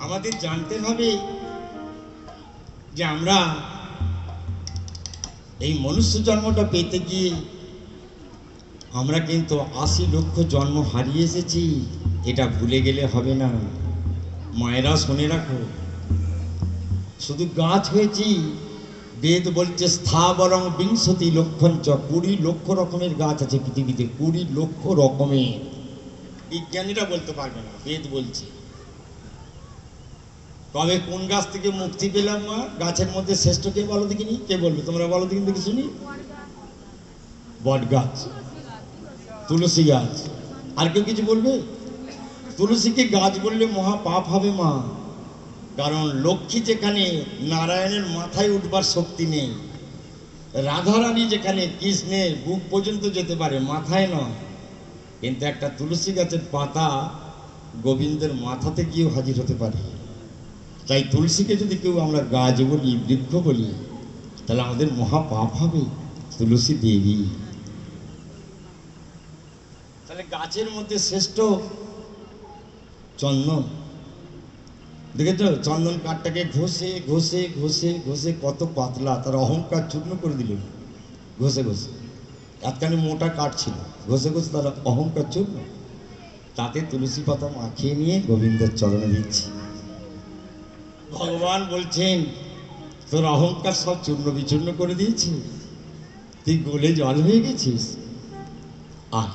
আমাদের জানতে হবে যে আমরা এই মনুষ্য জন্মটা পেতে গিয়ে আমরা কিন্তু ৮০ লক্ষ জন্ম হারিয়ে এসেছি। এটা ভুলে গেলে হবে না। মায়েরা শুনে রাখো, শুধু গাছ হয়েছি, বেদ বলছে স্থাবরং বিংশতি লক্ষঞ্চ, ২০ লক্ষ রকমের গাছ আছে পৃথিবীতে, ২০ লক্ষ রকমের। বিজ্ঞানীরা বলতে পারবে না, বেদ বলছে। কবে কোন গাছ থেকে মুক্তি পেলাম মা? গাছের মধ্যে শ্রেষ্ঠ কে বলো দেখিনি? কে বলবে? তোমরা বলো দেখিনি, দেখি শুনি। বট গাছ, তুলসী গাছ। আর কেউ কিছু বলবে? তুলসীকে গাছ বললে মহা পাপ হবে মা, কারণ লক্ষ্মী যেখানে নারায়ণের মাথায় উঠবার শক্তি নেই, রাধারানী যেখানে কৃষ্ণের বুক পর্যন্ত যেতে পারে, মাথায় নয়, কিন্তু একটা তুলসী গাছের পাতা গোবিন্দের মাথাতে গিয়েও হাজির হতে পারে। তাই তুলসীকে যদি কেউ আমরা গাছ বলি, বৃক্ষ বলি, তাহলে আমাদের মহা পাপ হবে। তুলসী দেবী তাহলে গাছের মধ্যে শ্রেষ্ঠ চন্দন। দেখেছ চন্দন কাঠটাকে ঘষে ঘষে ঘষে ঘষে কত পাতলা, তার অহংকার চূর্ণ করে দিল। ঘষে ঘষে একখানি মোটা কাঠ ছিল, ঘষে ঘষে তার অহংকার চূর্ণ। তাতে তুলসী পাতা মাখিয়ে নিয়ে গোবিন্দের চরণে দিচ্ছি। ভগবান বলছেন তোর অহংকার সব চূর্ণ বিচূর্ণ করে দিয়েছি, তুই গলে জল হয়ে গেছিস। আর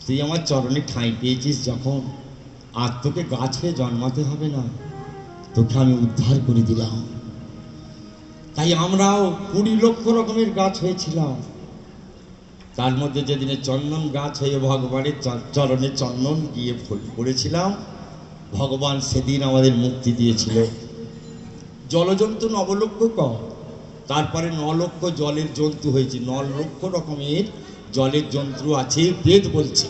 তুই আমার চরণে ঠাঁই পেয়েছিস যখন, আর তোকে গাছ হয়ে জন্মাতে হবে না, তোকে আমি উদ্ধার করে দিলাম। তাই আমরাও ২০ লক্ষ রকমের গাছ হয়েছিলাম। তার মধ্যে যেদিনে চন্দন গাছ হয়ে ভগবানের চরণে চন্দন গিয়ে ফুল পড়েছিলাম, ভগবান সেদিন আমাদের মুক্তি দিয়েছিল। জলজন্তু ৯ লক্ষ কম, তারপরে ৯ লক্ষ জলের জন্তু হয়েছে। ৯ লক্ষ রকমের জলের জন্তু আছে, বেদ বলছে।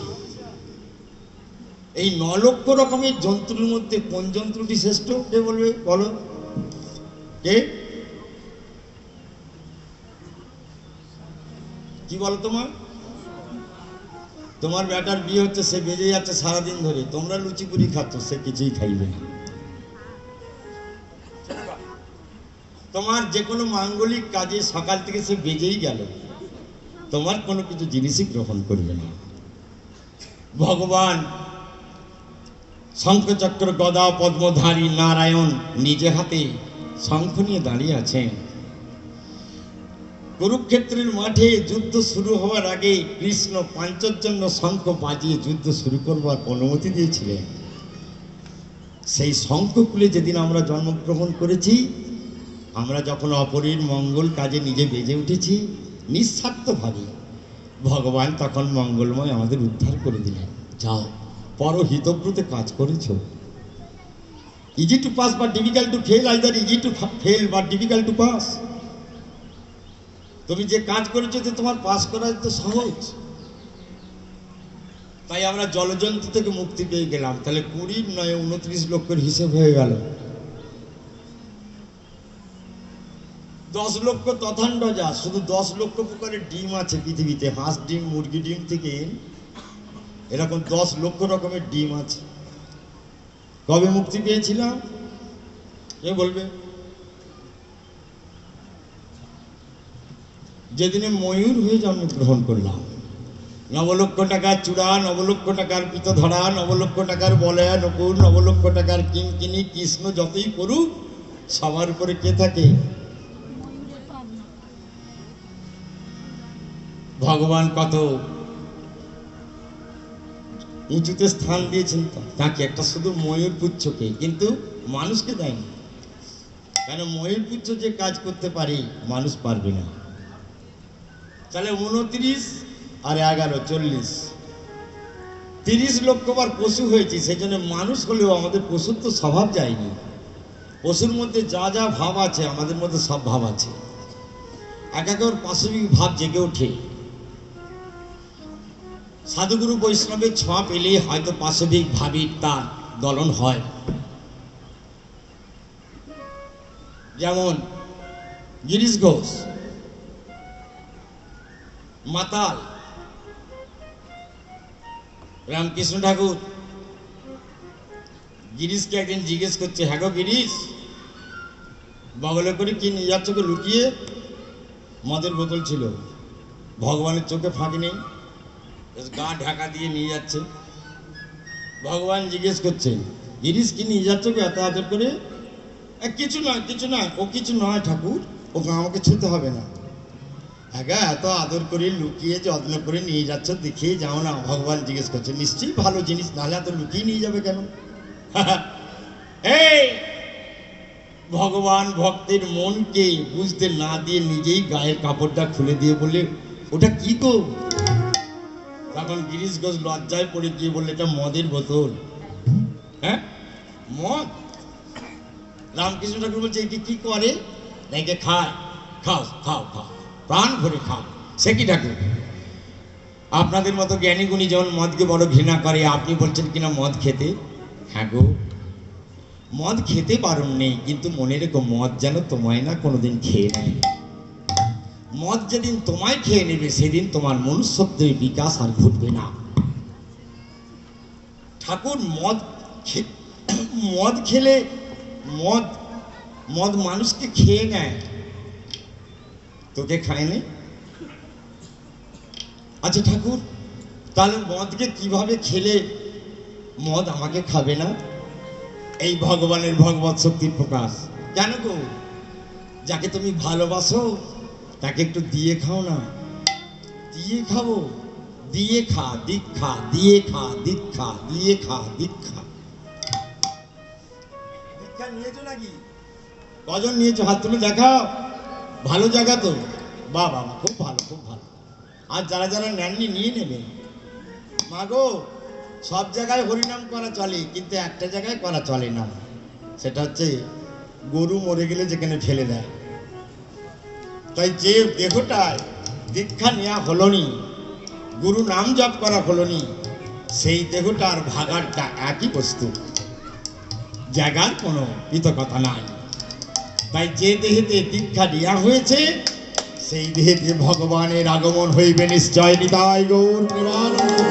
এই ৯ লক্ষ রকমের জন্তুর মধ্যে কোন জন্তুটি শ্রেষ্ঠ? কে বলবে? বলো কে? কি বলো? তোমার বেটার বিয়ে হচ্ছে, সে বেজে যাচ্ছে সারাদিন ধরে, তোমরা লুচি পুরি খাচ্ছ, সে কিছুই খাইবে না। তোমার যে কোনো মাঙ্গলিক কাজে সকাল থেকে সে বেজেই গেল, তোমার কোনো কিছু জিনিসই গ্রহণ করবে না। ভগবান শঙ্খচক্র গদা পদ্মধারী নারায়ণ নিজে হাতে শঙ্খ নিয়ে দাঁড়িয়ে আছেন। কুরুক্ষেত্রের মাঠে যুদ্ধ শুরু হওয়ার আগে কৃষ্ণ পাঞ্চজন্য শঙ্খ বাজিয়ে যুদ্ধ শুরু করবার অনুমতি দিয়েছিলেন। সেই শঙ্খকুলে যেদিন আমরা জন্মগ্রহণ করেছি, আমরা যখন অপরের মঙ্গল কাজে নিজে বেজে উঠেছি নিঃস্বার্থভাবে, ভগবান তখন মঙ্গলময় আমাদের উদ্ধার করে দিলেন। যাও, পরহিতব্রতে কাজ করেছ। ইজি টু পাস বা difficult to fail, either easy to fail বা ডিফিকাল্ট টু পাস। তুমি যে কাজ করেছো তো তোমার পাস করা তো সহজ। তাই আমরা জলজন্তু থেকে মুক্তি পেয়ে গেলাম। তাহলে ২০ নয় ২৯ লক্ষের হিসেব হয়ে গেল। ১০ লক্ষ তথান্ড যা, শুধু ১০ লক্ষ প্রকারের ডিম আছে পৃথিবীতে। হাঁস ডিম, মুরগি ডিম থেকে এরকম ১০ লক্ষ রকমের ডিম আছে। কবে মুক্তি পেয়েছিলাম? এ বলবে? যেদিনে ময়ূর হয়ে জন্মগ্রহণ করলাম। ৯ লক্ষ টাকার চূড়া, ৯ লক্ষ টাকার পিত ধরা, ৯ লক্ষ টাকার বলয়া নকুর, ৯ লক্ষ টাকার কিঙ্কিনি, কৃষ্ণ যতই করুক সবার উপরে কে থাকে? ভগবান কত উঁচুতে স্থান দিয়েছেন তাকে, একটা শুধু ময়ূর পুচ্ছকে, কিন্তু মানুষকে দেয়নি। কেন? ময়ূর পুচ্ছ যে কাজ করতে পারে মানুষ পারবে না। তাহলে ২৯ আর ১১ 40, ৩০ লক্ষবার পশু হয়েছি। সেই জন্য মানুষ হলেও আমাদের পশুর তো স্বভাব যায়নি। পশুর মধ্যে যা যা ভাব আছে আমাদের মধ্যে সব ভাব আছে। একার পাশবিক ভাব জেগে ওঠে। সাধুগুরু বৈষ্ণবের ছোঁয়া পেলে হয়তো পাশবিক ভাবের তার দলন হয়। যেমন গিরিশ ঘোষ মাতাল, রামকৃষ্ণ ঠাকুর গিরিশকে একদিন জিজ্ঞেস করছে, হ্যাঁ গো গিরিশ, বগলে করে কি নিয়ে যাচ্ছ গো লুকিয়ে? মদের বোতল ছিল, ভগবানের চোখে ফাঁকি নেই, গা ঢাকা দিয়ে নিয়ে যাচ্ছে। ভগবান জিজ্ঞেস করছে, গিরিশ কি নিয়ে যাচ্ছ গো এত আদর করে? কিছু নয়, কিছু নয়, ও কিছু নয় ঠাকুর, ওকে আমাকে ছুতে হবে না। হ্যাঁ, এত আদর করে লুকিয়ে যত্ন করে নিয়ে যাচ্ছ, দেখিয়ে যাও না। ভগবান জিজ্ঞেস করছে, নিশ্চয়ই ভালো জিনিস, নাহলে এত লুকিয়ে নিয়ে যাবে কেন? এই ভগবান ভক্তের মনকে বুঝতে না দিয়ে নিজেই গায়ের কাপড়টা খুলে দিয়ে বলে, ওটা কি গো? তখন গিরিশ ঘোষ লজ্জায় পড়ে গিয়ে বললে, এটা মদের বোতল। হ্যাঁ, মদ? রামকৃষ্ণ ঠাকুর বলছে, একে কি করে? একে খায়। খাও খাও খাও, প্রাণ ভরে খাও। সে কি ঠাকুর, আপনাদের মতো জ্ঞানী গুণী যেমন মদকে বড় ঘৃণা করে, আপনি বলছেন কিনা মদ খেতে? হ্যাঁ গো, মদ খেতে বারণ নেই, কিন্তু মনে রেখো, মদ যেন তোমায় না কোনোদিন খেয়ে নেয়। মদ যেদিন তোমায় খেয়ে নেবে, সেদিন তোমার মনুষ্যত্বের বিকাশ আর ঘটবে না। ঠাকুর মদ খেলে মদ মানুষকে খেয়ে নেয়, তোকে খায়নি? আচ্ছা ঠাকুর, তাহলে মদকে কিভাবে খেলে মদ আমাকে খাবে না? এই ভগবানের ভগবত শক্তির প্রকাশ। কেন গো, যাকে তুমি ভালোবাসো তাকে একটু দিয়ে খাও না। দিয়ে খাবো, দিয়ে খা দীক্ষা, দিয়ে খা দীক্ষা, দিয়ে খা দীক্ষা। দীক্ষা নিয়েছো নাকি? কজন নিয়েছো? হাত তুলে দেখাও। ভালো জায়গা তো, বাহ বাবা, খুব ভালো খুব ভালো। আর যারা যারা নেননি নিয়ে নেবেন। মা গো, সব জায়গায় হরিনাম করা চলে, কিন্তু একটা জায়গায় করা চলে না, সেটা হচ্ছে গরু মরে গেলে যেখানে ফেলে দেয়। তাই যে দেহটায় দীক্ষা নেওয়া হলো নি, গুরু নাম জপ করা হলো নি, সেই দেহটা আর ভাগারটা একই বস্তু, জায়গার কোনো পৃথকতা নাই। তাই যে দেহেতে দীক্ষা নেওয়া হয়েছে, সেই দেহেতে ভগবানের আগমন হইবে নিশ্চয়। নিতাই গৌর প্রেমানন্দে।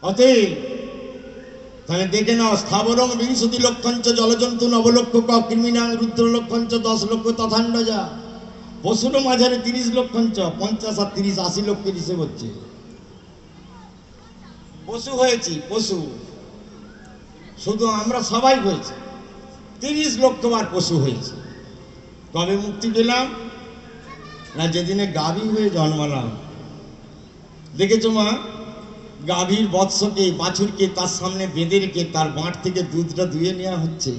অতএব তাহলে দেখে নাও, স্থাবরং বিংশতি লক্ষঞ্চ জলজন্তু নবলক্ষ কৃমিনাং রুদ্র লক্ষঞ্চ 10 লক্ষ তথান্ডজা। পশুর মাঝারে 30 লক্ষঞ্চ, 50 আর 30 80 লক্ষের হিসেব হচ্ছে। পশু হয়েছি, পশু শুধু আমরা সবাই হয়েছি, 30 লক্ষ বার পশু হয়েছে। কবে মুক্তি পেলাম? না যেদিনে গাভী হয়ে জন্মালাম। দেখেছো মা, গাভীর বৎসকে বাছুরকে তার সামনে বেঁধে রেখে তার বাঁট থেকে দুধটা দুয়ে নেওয়া হচ্ছে।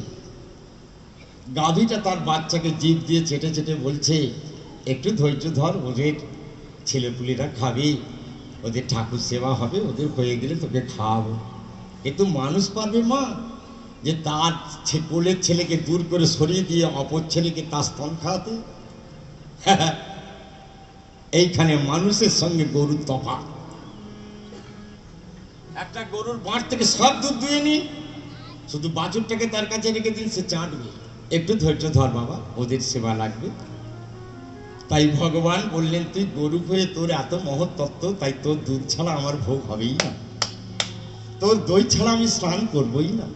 গাভীটা তার বাচ্চাকে জিভ দিয়ে চেটে চেটে বলছে, একটু ধৈর্য ধর, ওদের ছেলেপুলেরা খাবে, ওদের ঠাকুর সেবা হবে, ওদের হয়ে গেলে তোকে খাওয়াবো। কিন্তু মানুষ পারবে মা যে তার কোলের ছেলেকে দূর করে সরিয়ে দিয়ে অপর ছেলেকে তার স্তন খাওয়াতে? এইখানে মানুষের সঙ্গে গরুর তফাৎ। একটা গরুর বাঁট থেকে সব দুধ দুয়ে নি, শুধু বাছুরটাকে তার কাছে রেখে দিন, সে চাটবে। একটু ধৈর্য ধর বাবা, ওদের সেবা লাগবে। তাই ভগবান বললেন, তুই গরু হয়ে তোর এত মহৎ তত্ত্ব, তাই তোর দুধ ছাড়া আমার ভোগ হবেই না, তোর দই ছাড়া আমি স্নান করবই না।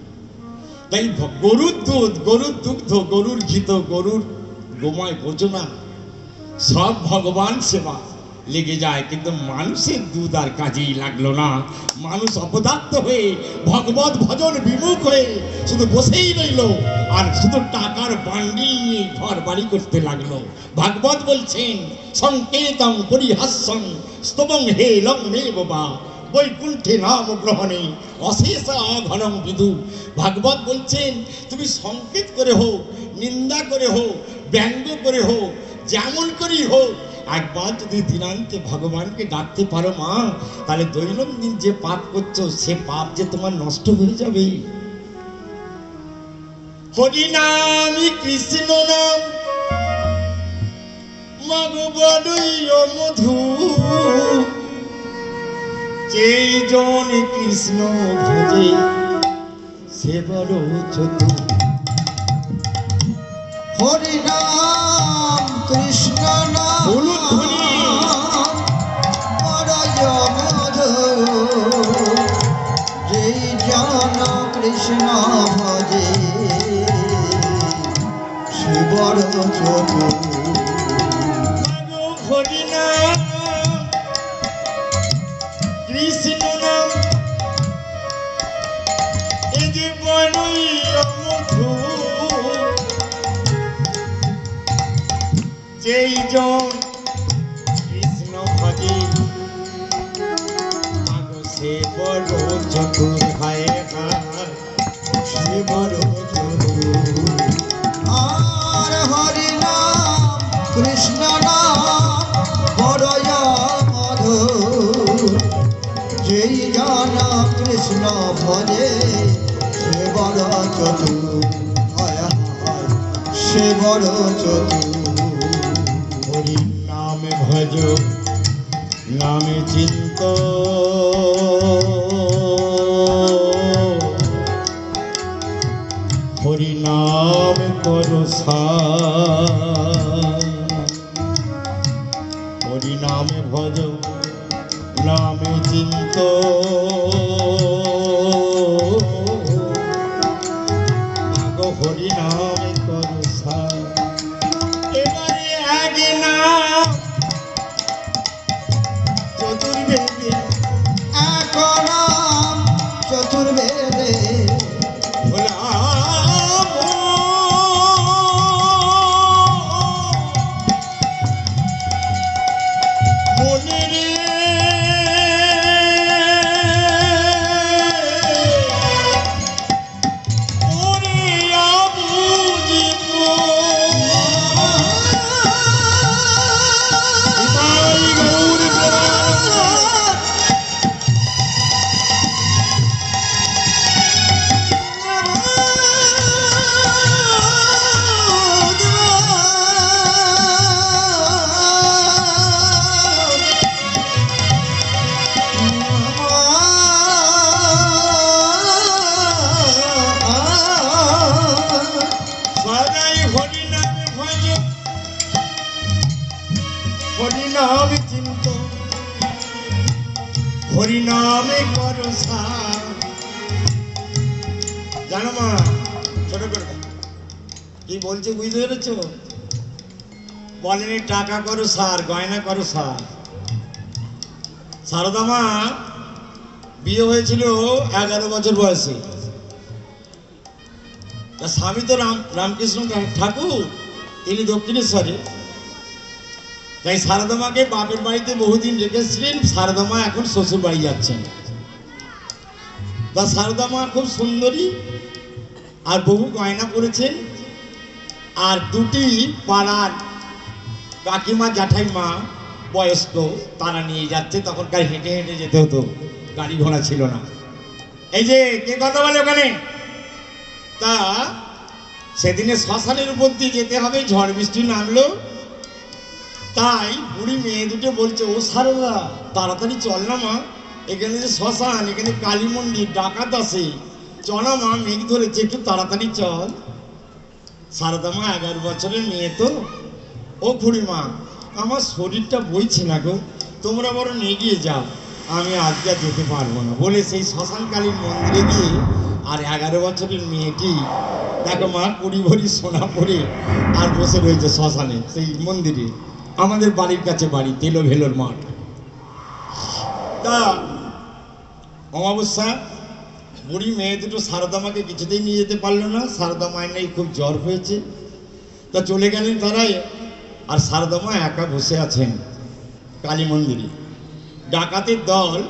তাই গরুর দুধ, গরুর দুগ্ধ, গরুর ঘিত, গরুর গোময় ভোজনা সব ভগবান সেবা লেগে যায়। কিন্তু মানুষের দুধ আর কাজেই লাগলো না। মানুষ অপদার্থ হয়ে ভগবত ভজন বিমুখ হয়ে শুধু বসেই রইল, আর শুধু টাকার বান্ডিল নিয়ে ঘর বাড়ি করতে লাগলো। ভাগবত বলছেন, সংকেতং পরিহাস্যং স্তবং হে লং মে বাবা বৈকুণ্ঠে নাম গ্রহণে অশেষ অঘনং বিদু। ভাগবত বলছেন, তুমি সংকেত করে হোক, নিন্দা করে হোক, ব্যঙ্গ করে হোক, যেমন করেই হোক, একবার যদি দিনান্তে ভগবানকে ডাকতে পারো মা, তাহলে দৈনন্দিন যে পাপ করছো, সে পাপ যে তোমার নষ্ট হয়ে যাবে। হরি নামই কৃষ্ণ নাম, মাগো বড়ই মধু, যেই জন কৃষ্ণ ভজে সে বড় চতুর। হরি নাম কৃষ্ণ নাম হলুদ ধ্বনি বড়ই মধুর, চতুর মাগো হরি নাম কৃষ্ণ নাম এই যে বড়ই অমধুর যেই জন কৃষ্ণ ভজে মাগো সে বড় চতুর হায় হায় সে বড় চতুর আর হরি নাম কৃষ্ণ নাম বড়য় মধুর যেই জানা কৃষ্ণ ভজে সে বড় চতুর হায় হায় সে বড় চতুর হরি নামে ভজ নামে চিন্ত হরি নাম করো হরি নামে ভজ নামে চিন্ত মাগো হরি নামে করো এবারে আগে নাম চতুর্বেদে এক নাম চতুর্বেদে ভোলাম মনে রে ওরে আবুজিব নিতাই গৌর প্রেমানন্দ। সদাই হরি নামে ভজ হরি নামে চিন্ত হরি নামে করো জানো মা ছোট করে দাও। কি বলছে বুঝতে পেরেছ? বলেনি টাকা করো সার গয়না করো সার। সারদা মা বিয়ে হয়েছিল 11 বছর বয়সে। তার স্বামী তো রামকৃষ্ণ ঠাকুর, তিনি দক্ষিণেশ্বরে। তাই সারদা মাকে বাপের বাড়িতে বহুদিন রেখেছিলেন। সারদা মা এখন শ্বশুর বাড়ি যাচ্ছেন। তা সারদা মা খুব সুন্দরী আর বহু গয়না পরেছেন। আর দুটি পাড়ার কাকিমা জ্যাঠাইমা বয়স্ক, তারা নিয়ে যাচ্ছে। তখনকার হেঁটে হেঁটে যেতে হতো, গাড়ি ঘোড়া ছিল না। এই যে কে কথা বলে ওখানে? তা সেদিনে শ্মশানের উপর দিয়ে যেতে হবে, ঝড় বৃষ্টি নামলো। তাই বুড়ি মেয়ে দুটো বলছে, ও সারদা তাড়াতাড়ি চল না মা, এখানে যে শ্মশান, এখানে কালী মন্দির, ডাকাত আছে, চল না মা, মেঘ ধরেছে, একটু তাড়াতাড়ি চল। সারদা মা 11 বছরের মেয়ে তো। ও খুড়িমা, আমার শরীরটা বইছে না গো, তোমরা বরং এগিয়ে যাও, আমি আজকে আর যেতে পারবো না বলে সেই শ্মশানকালীন মন্দিরে গিয়ে আর 11 বছরের মেয়েটি দেখো মা 20 ভরি সোনা পরে আর বসে রয়েছে শ্মশানে, সেই মন্দিরে। আমাদের বাড়ির কাছে বাড়ি, তেলো ভেলোর মাঠ। তা অমাবস্যা, বুড়ি মেয়ে দুটো সারদা মাকে কিছুতেই নিয়ে যেতে পারলো না। সারদা মায়ের নেই খুব জ্বর হয়েছে। তা চলে গেলেন তারাই। আর সারদা মা একা বসে আছেন কালী মন্দিরে। ডাকাতের দল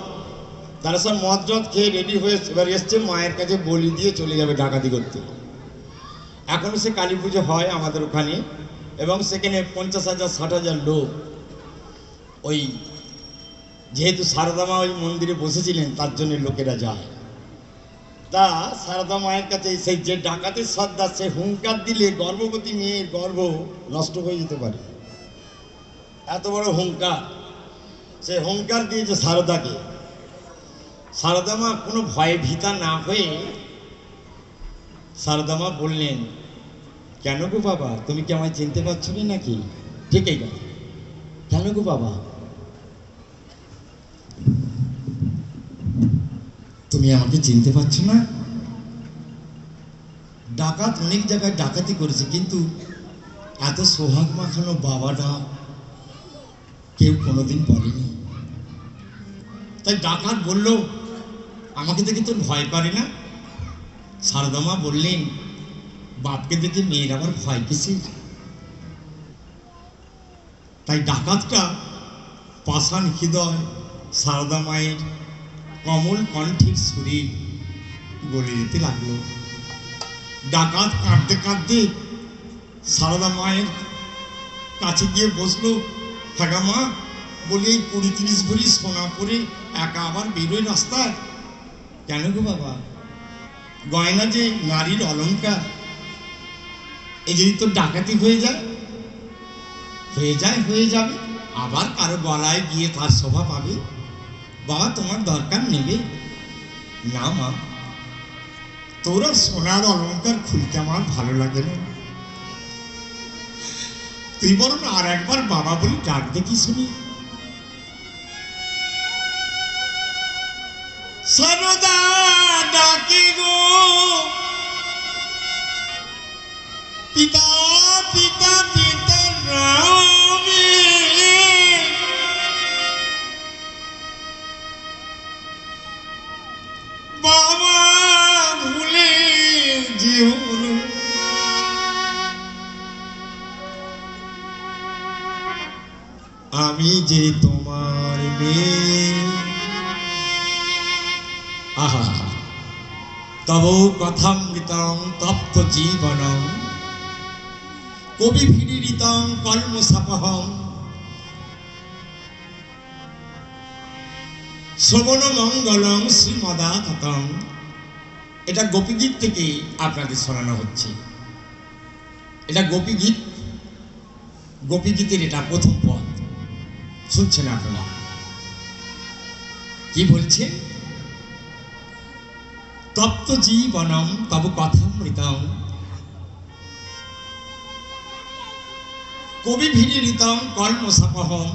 তারা সব মদ জদ খেয়ে রেডি হয়ে এবার এসছে, মায়ের কাছে বলি দিয়ে চলে যাবে ডাকাতি করতে। এখনও সে কালী পুজো হয় আমাদের ওখানে, এবং সেখানে 50,000 60,000 লোক। ওই যেহেতু সারদা মা ওই মন্দিরে বসেছিলেন, তার জন্য লোকেরা যায়। তা সারদা মায়ের কাছে সেই যে ডাকাতের সর্দার, সে হুঙ্কার দিলে গর্ভবতী মেয়ের গর্ভ নষ্ট হয়ে যেতে পারে, এত বড় হুঙ্কার। সে হুঙ্কার দিয়েছে সারদাকে। সারদা মা কোনো ভয়ে ভীতা না হয়ে সারদা মা বললেন, কেন গো বাবা, তুমি কি আমায় চিনতে পারছো না নাকি? ঠিক আছে, কেন গো বাবা, তুমি আমাকে চিনতে পারছো না? ডাকাত অনেক জায়গায় ডাকাতি করেছে, কিন্তু এত সোহাগ মাখানো বাবাটা কেউ কোনোদিন বলেনি। তাই ডাকাত বলল, আমাকে দেখে তোর ভয় করে না? সারদা মা বললেন, বাপকে দেখে মেয়ের আবার ভয় কিসের? তাই ডাকাতটা পাষাণ হৃদয় সারদা মায়ের কমল কণ্ঠের সুরে বলে দিতে লাগলো। ডাকাত কাঁদতে কাঁদতে সারদা মায়ের কাছে গিয়ে বসলো। হ্যাঁ মা, বলি এই 20-30 ভরি সোনা পরে একা আবার বেরোয় রাস্তায় কেন গো বাবা? গয়না যে নারীর অলংকার, এই যদি তোর ডাকাতি হয়ে যায় হয়ে যাবে, আবার কারো গলায় গিয়ে তার শোভা পাবে। বাবা তোমার দরকার নেবে না মা, তোরা সোনার অলংকার খুলতে আমার ভালো লাগে না। তুই বরং আর একবার বাবা বলি ডাক দেখি শুনি। সারদা ডাকে গো পিতা পিতা পিতা রামে, বাবা ভুলে যেও না। আমি যে তোমার মেয়ে। আহা তব কথামৃতং তপ্ত জীবনং কবি ভিড়িতং কর্মসাপহং শ্রবণ মঙ্গলং শ্রীমদাততং। এটা গোপীগীত থেকে আপনাদের শোনানো হচ্ছে। এটা গোপীগীত, গোপীগীতের এটা প্রথম পদ। শুনছেন আপনারা কি বলছে? তপ্ত জীবনম তব কথামৃতং কবি ভিড়িতং কর্মসাপহং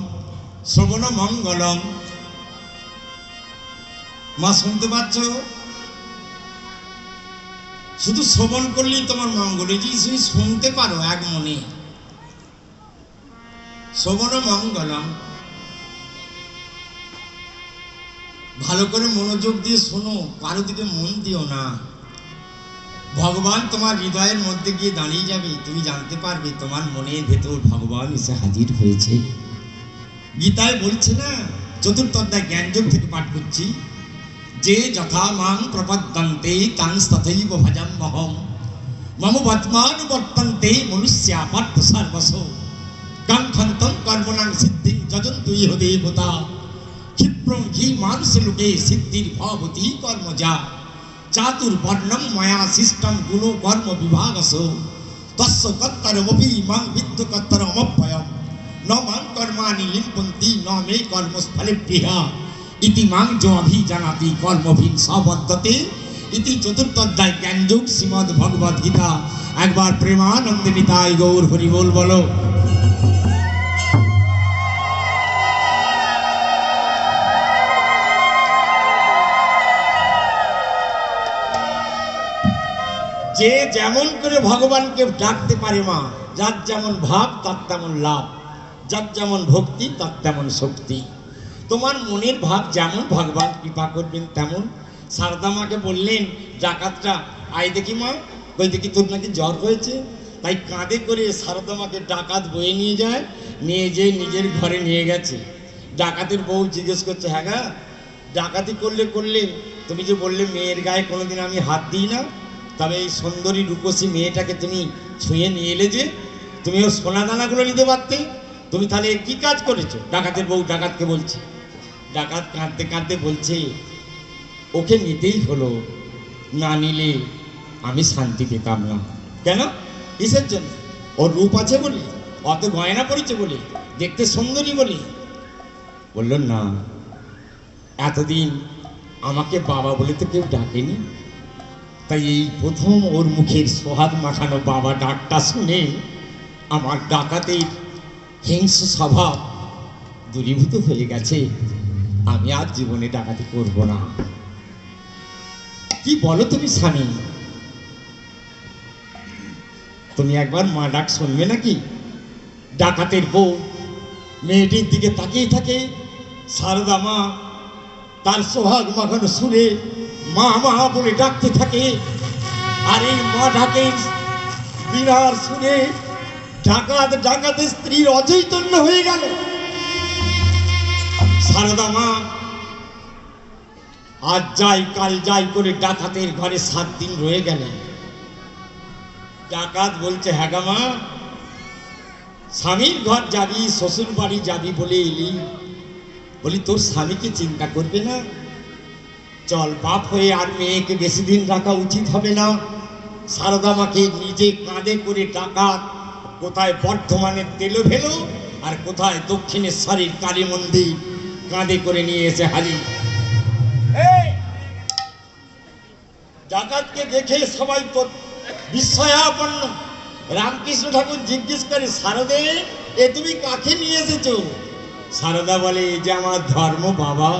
শ্রবণ মঙ্গলম। মা শুনতে পাচ্ছ? শুধু শ্রবণ করলেই তোমার মঙ্গল। যদি তুমি শুনতে পারো এক মনে, শ্রবণ মঙ্গলম, ভালো করে মনোযোগ দিয়ে শোনো, কারো দিকে মন দিও না। ভগবান তোমার হৃদয়ের মধ্যে গিয়ে দাঁড়িয়ে যাবে, তুমি জানতে পারবে তোমার মনের ভেতর ভগবান এসে হাজির হয়েছে। গীতায় বলছে না, চতুর্থ অধ্যায় জ্ঞানযোগ থেকে পাঠ করছি, যে যথা মাং প্রপদ্যন্তে তাং তথৈব ভজাম্যহম মম বর্তমানুবর্তন্তে মনুষ্যা পার্থ সর্বস কাঙ্ক্ষন্তং কর্মণাং সিদ্ধিং যজন্তু ইহ দেবতা ক্ষিপ্রং হি মানুষ লোকে সিদ্ধির ভবতি কর্মজা চাতুর্বর্ণম ময়া শিষ্টম গুণ কর্ম বিভাগস তস্য কর্তরমপি মাং বিদ্ধ কর্তরমপ্যয়ম ন মাং কর্মাণি লিম্পন্তি ন মে কর্মফলেভ্যঃ ইতি মাং যো অভিজানাতি কর্মভিন সবদ্ধতে। ইতি চতুর্থ অধ্যায় জ্ঞানযোগ শ্রীমদ্ ভগবদ গীতা। একবার প্রেমানন্দে নিতাই গৌর হরি বল বলো। যে যেমন করে ভগবানকে ডাকতে পারে মা, যার যেমন ভাব তার তেমন লাভ, যার যেমন ভক্তি তার তেমন শক্তি। তোমার মনের ভাব যেমন ভগবান কৃপা করবেন তেমন। সারদা মাকে বললেন ডাকাতটা, আয় দেখি মা, ওই দেখি তোর নাকি জ্বর হয়েছে। তাই কাঁধে করে সারদা মাকে ডাকাত বয়ে নিয়ে যায়, নিয়ে যেয়ে নিজের ঘরে নিয়ে গেছে। ডাকাতের বউ জিজ্ঞেস করছে, হ্যাঁ গা ডাকাতি করলে তুমি যে বললে মেয়ের গায়ে কোনোদিন আমি হাত দিই না, তবে এই সুন্দরী রূপসী মেয়েটাকে তুমি ছুঁয়ে নিয়ে এলে যে, তুমি ওর সোনা দানাগুলো নিতে পারতে, তুমি তাহলে কি কাজ করেছো? ডাকাতের বউ ডাকাতকে বলছে। ডাকাত কাঁদতে কাঁদতে বলছে, ওকে নিতেই হলো, না নিলে আমি শান্তি পেতাম না। কেন? কিসের জন্য? ওর রূপ আছে বলে, অত গয়না পড়েছে বলে, দেখতে সুন্দরী বলে? বলল না, এতদিন আমাকে বাবা বলে তো কেউ ডাকেনি, তাই এই প্রথম ওর মুখের সোহাগ মাখানো বাবা ডাকটা শুনে আমার ডাকাতের হিংস্র স্বভাব দূরীভূত হয়ে গেছে। আমি আর জীবনে ডাকাতি করব না। কি বলো তুমি স্বামী? তুমি একবার মা ডাক শুনবে নাকি? ডাকাতের বউ মেয়েটির দিকে তাকিয়ে থাকে। সারদা মা তার সোহাগ মাখানো শুনে মা মা বলে ডাকতে থাকে। আর এই মা ডাকের বিরার শুনে ডাকাতের স্ত্রীর অচৈতন্য হয়ে গেল। সারদা মা আজ যাই কাল যাই করে ডাকাতের ঘরে 7 দিন রয়ে গেলেন। ডাকাত বলছে, হ্যাঁ গা মা, স্বামীর ঘর যাবি, শ্বশুর বাড়ি যাবি বলে এলি, বলি তোর স্বামীকে চিন্তা করবে না? চল, বাপ হয়ে আর মেয়েকে বেশি দিন রাখা উচিত হবে না। সারদা মাকে নিজে কাঁধে করে ডাকাত কোথায় বর্ধমানের তেলো ভেলো আর কোথায় দক্ষিণেশ্বরের কালী মন্দির কাঁধে করে নিয়ে এসে হাজির। ডাকাতকে দেখে সবাই বিস্ময়াপন্ন। রামকৃষ্ণ ঠাকুর জিজ্ঞেস করে, সারদে, এ তুমি কাকে নিয়ে এসেছো? সারদা বলে, এই যে আমার ধর্ম বাবা।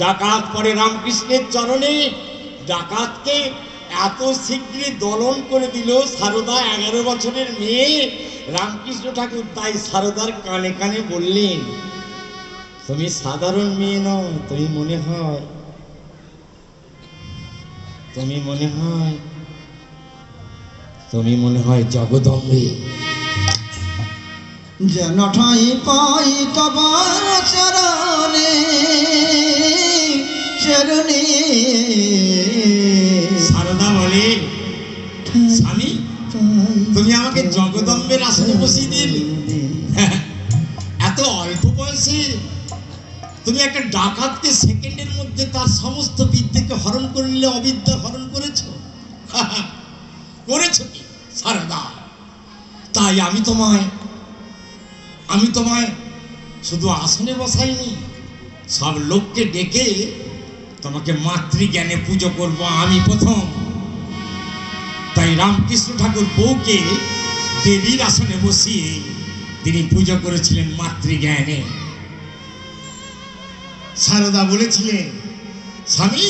ডাকাত পরে রামকৃষ্ণের চরণে। ডাকাতকে এত শীঘ্রই দলন করে দিল সারদা, 11 বছরের মেয়ে। রামকৃষ্ণ ঠাকুর তাই সারদার কানে কানে বললেন, তুমি সাধারণ মেয়ে নও, তুমি মনে হয় জগদম্বে। যেন ঠাই পাই তোমার চরণে চরণে। সারদা বলে, স্বামী, তুমি আমাকে জগদম্বের আসনে বসিয়ে দিলে। এত অল্প বয়সে তুমি একটা ডাকাতকে সেকেন্ডের মধ্যে তার সমস্ত বিদ্যাকে হরণ করে নিলে, অবিদ্যা হরণ করেছো। করেছো কি সারদা? তাই আমি তোমায় শুধু আসনে বসাইনি, সব লোককে ডেকে তোমাকে মাতৃজ্ঞানে পুজো করব আমি প্রথম। তাই রামকৃষ্ণ ঠাকুর বউকে দেবীর আসনে বসিয়ে তিনি পুজো করেছিলেন মাতৃজ্ঞানে। সারদা বলেছিলেন, স্বামী,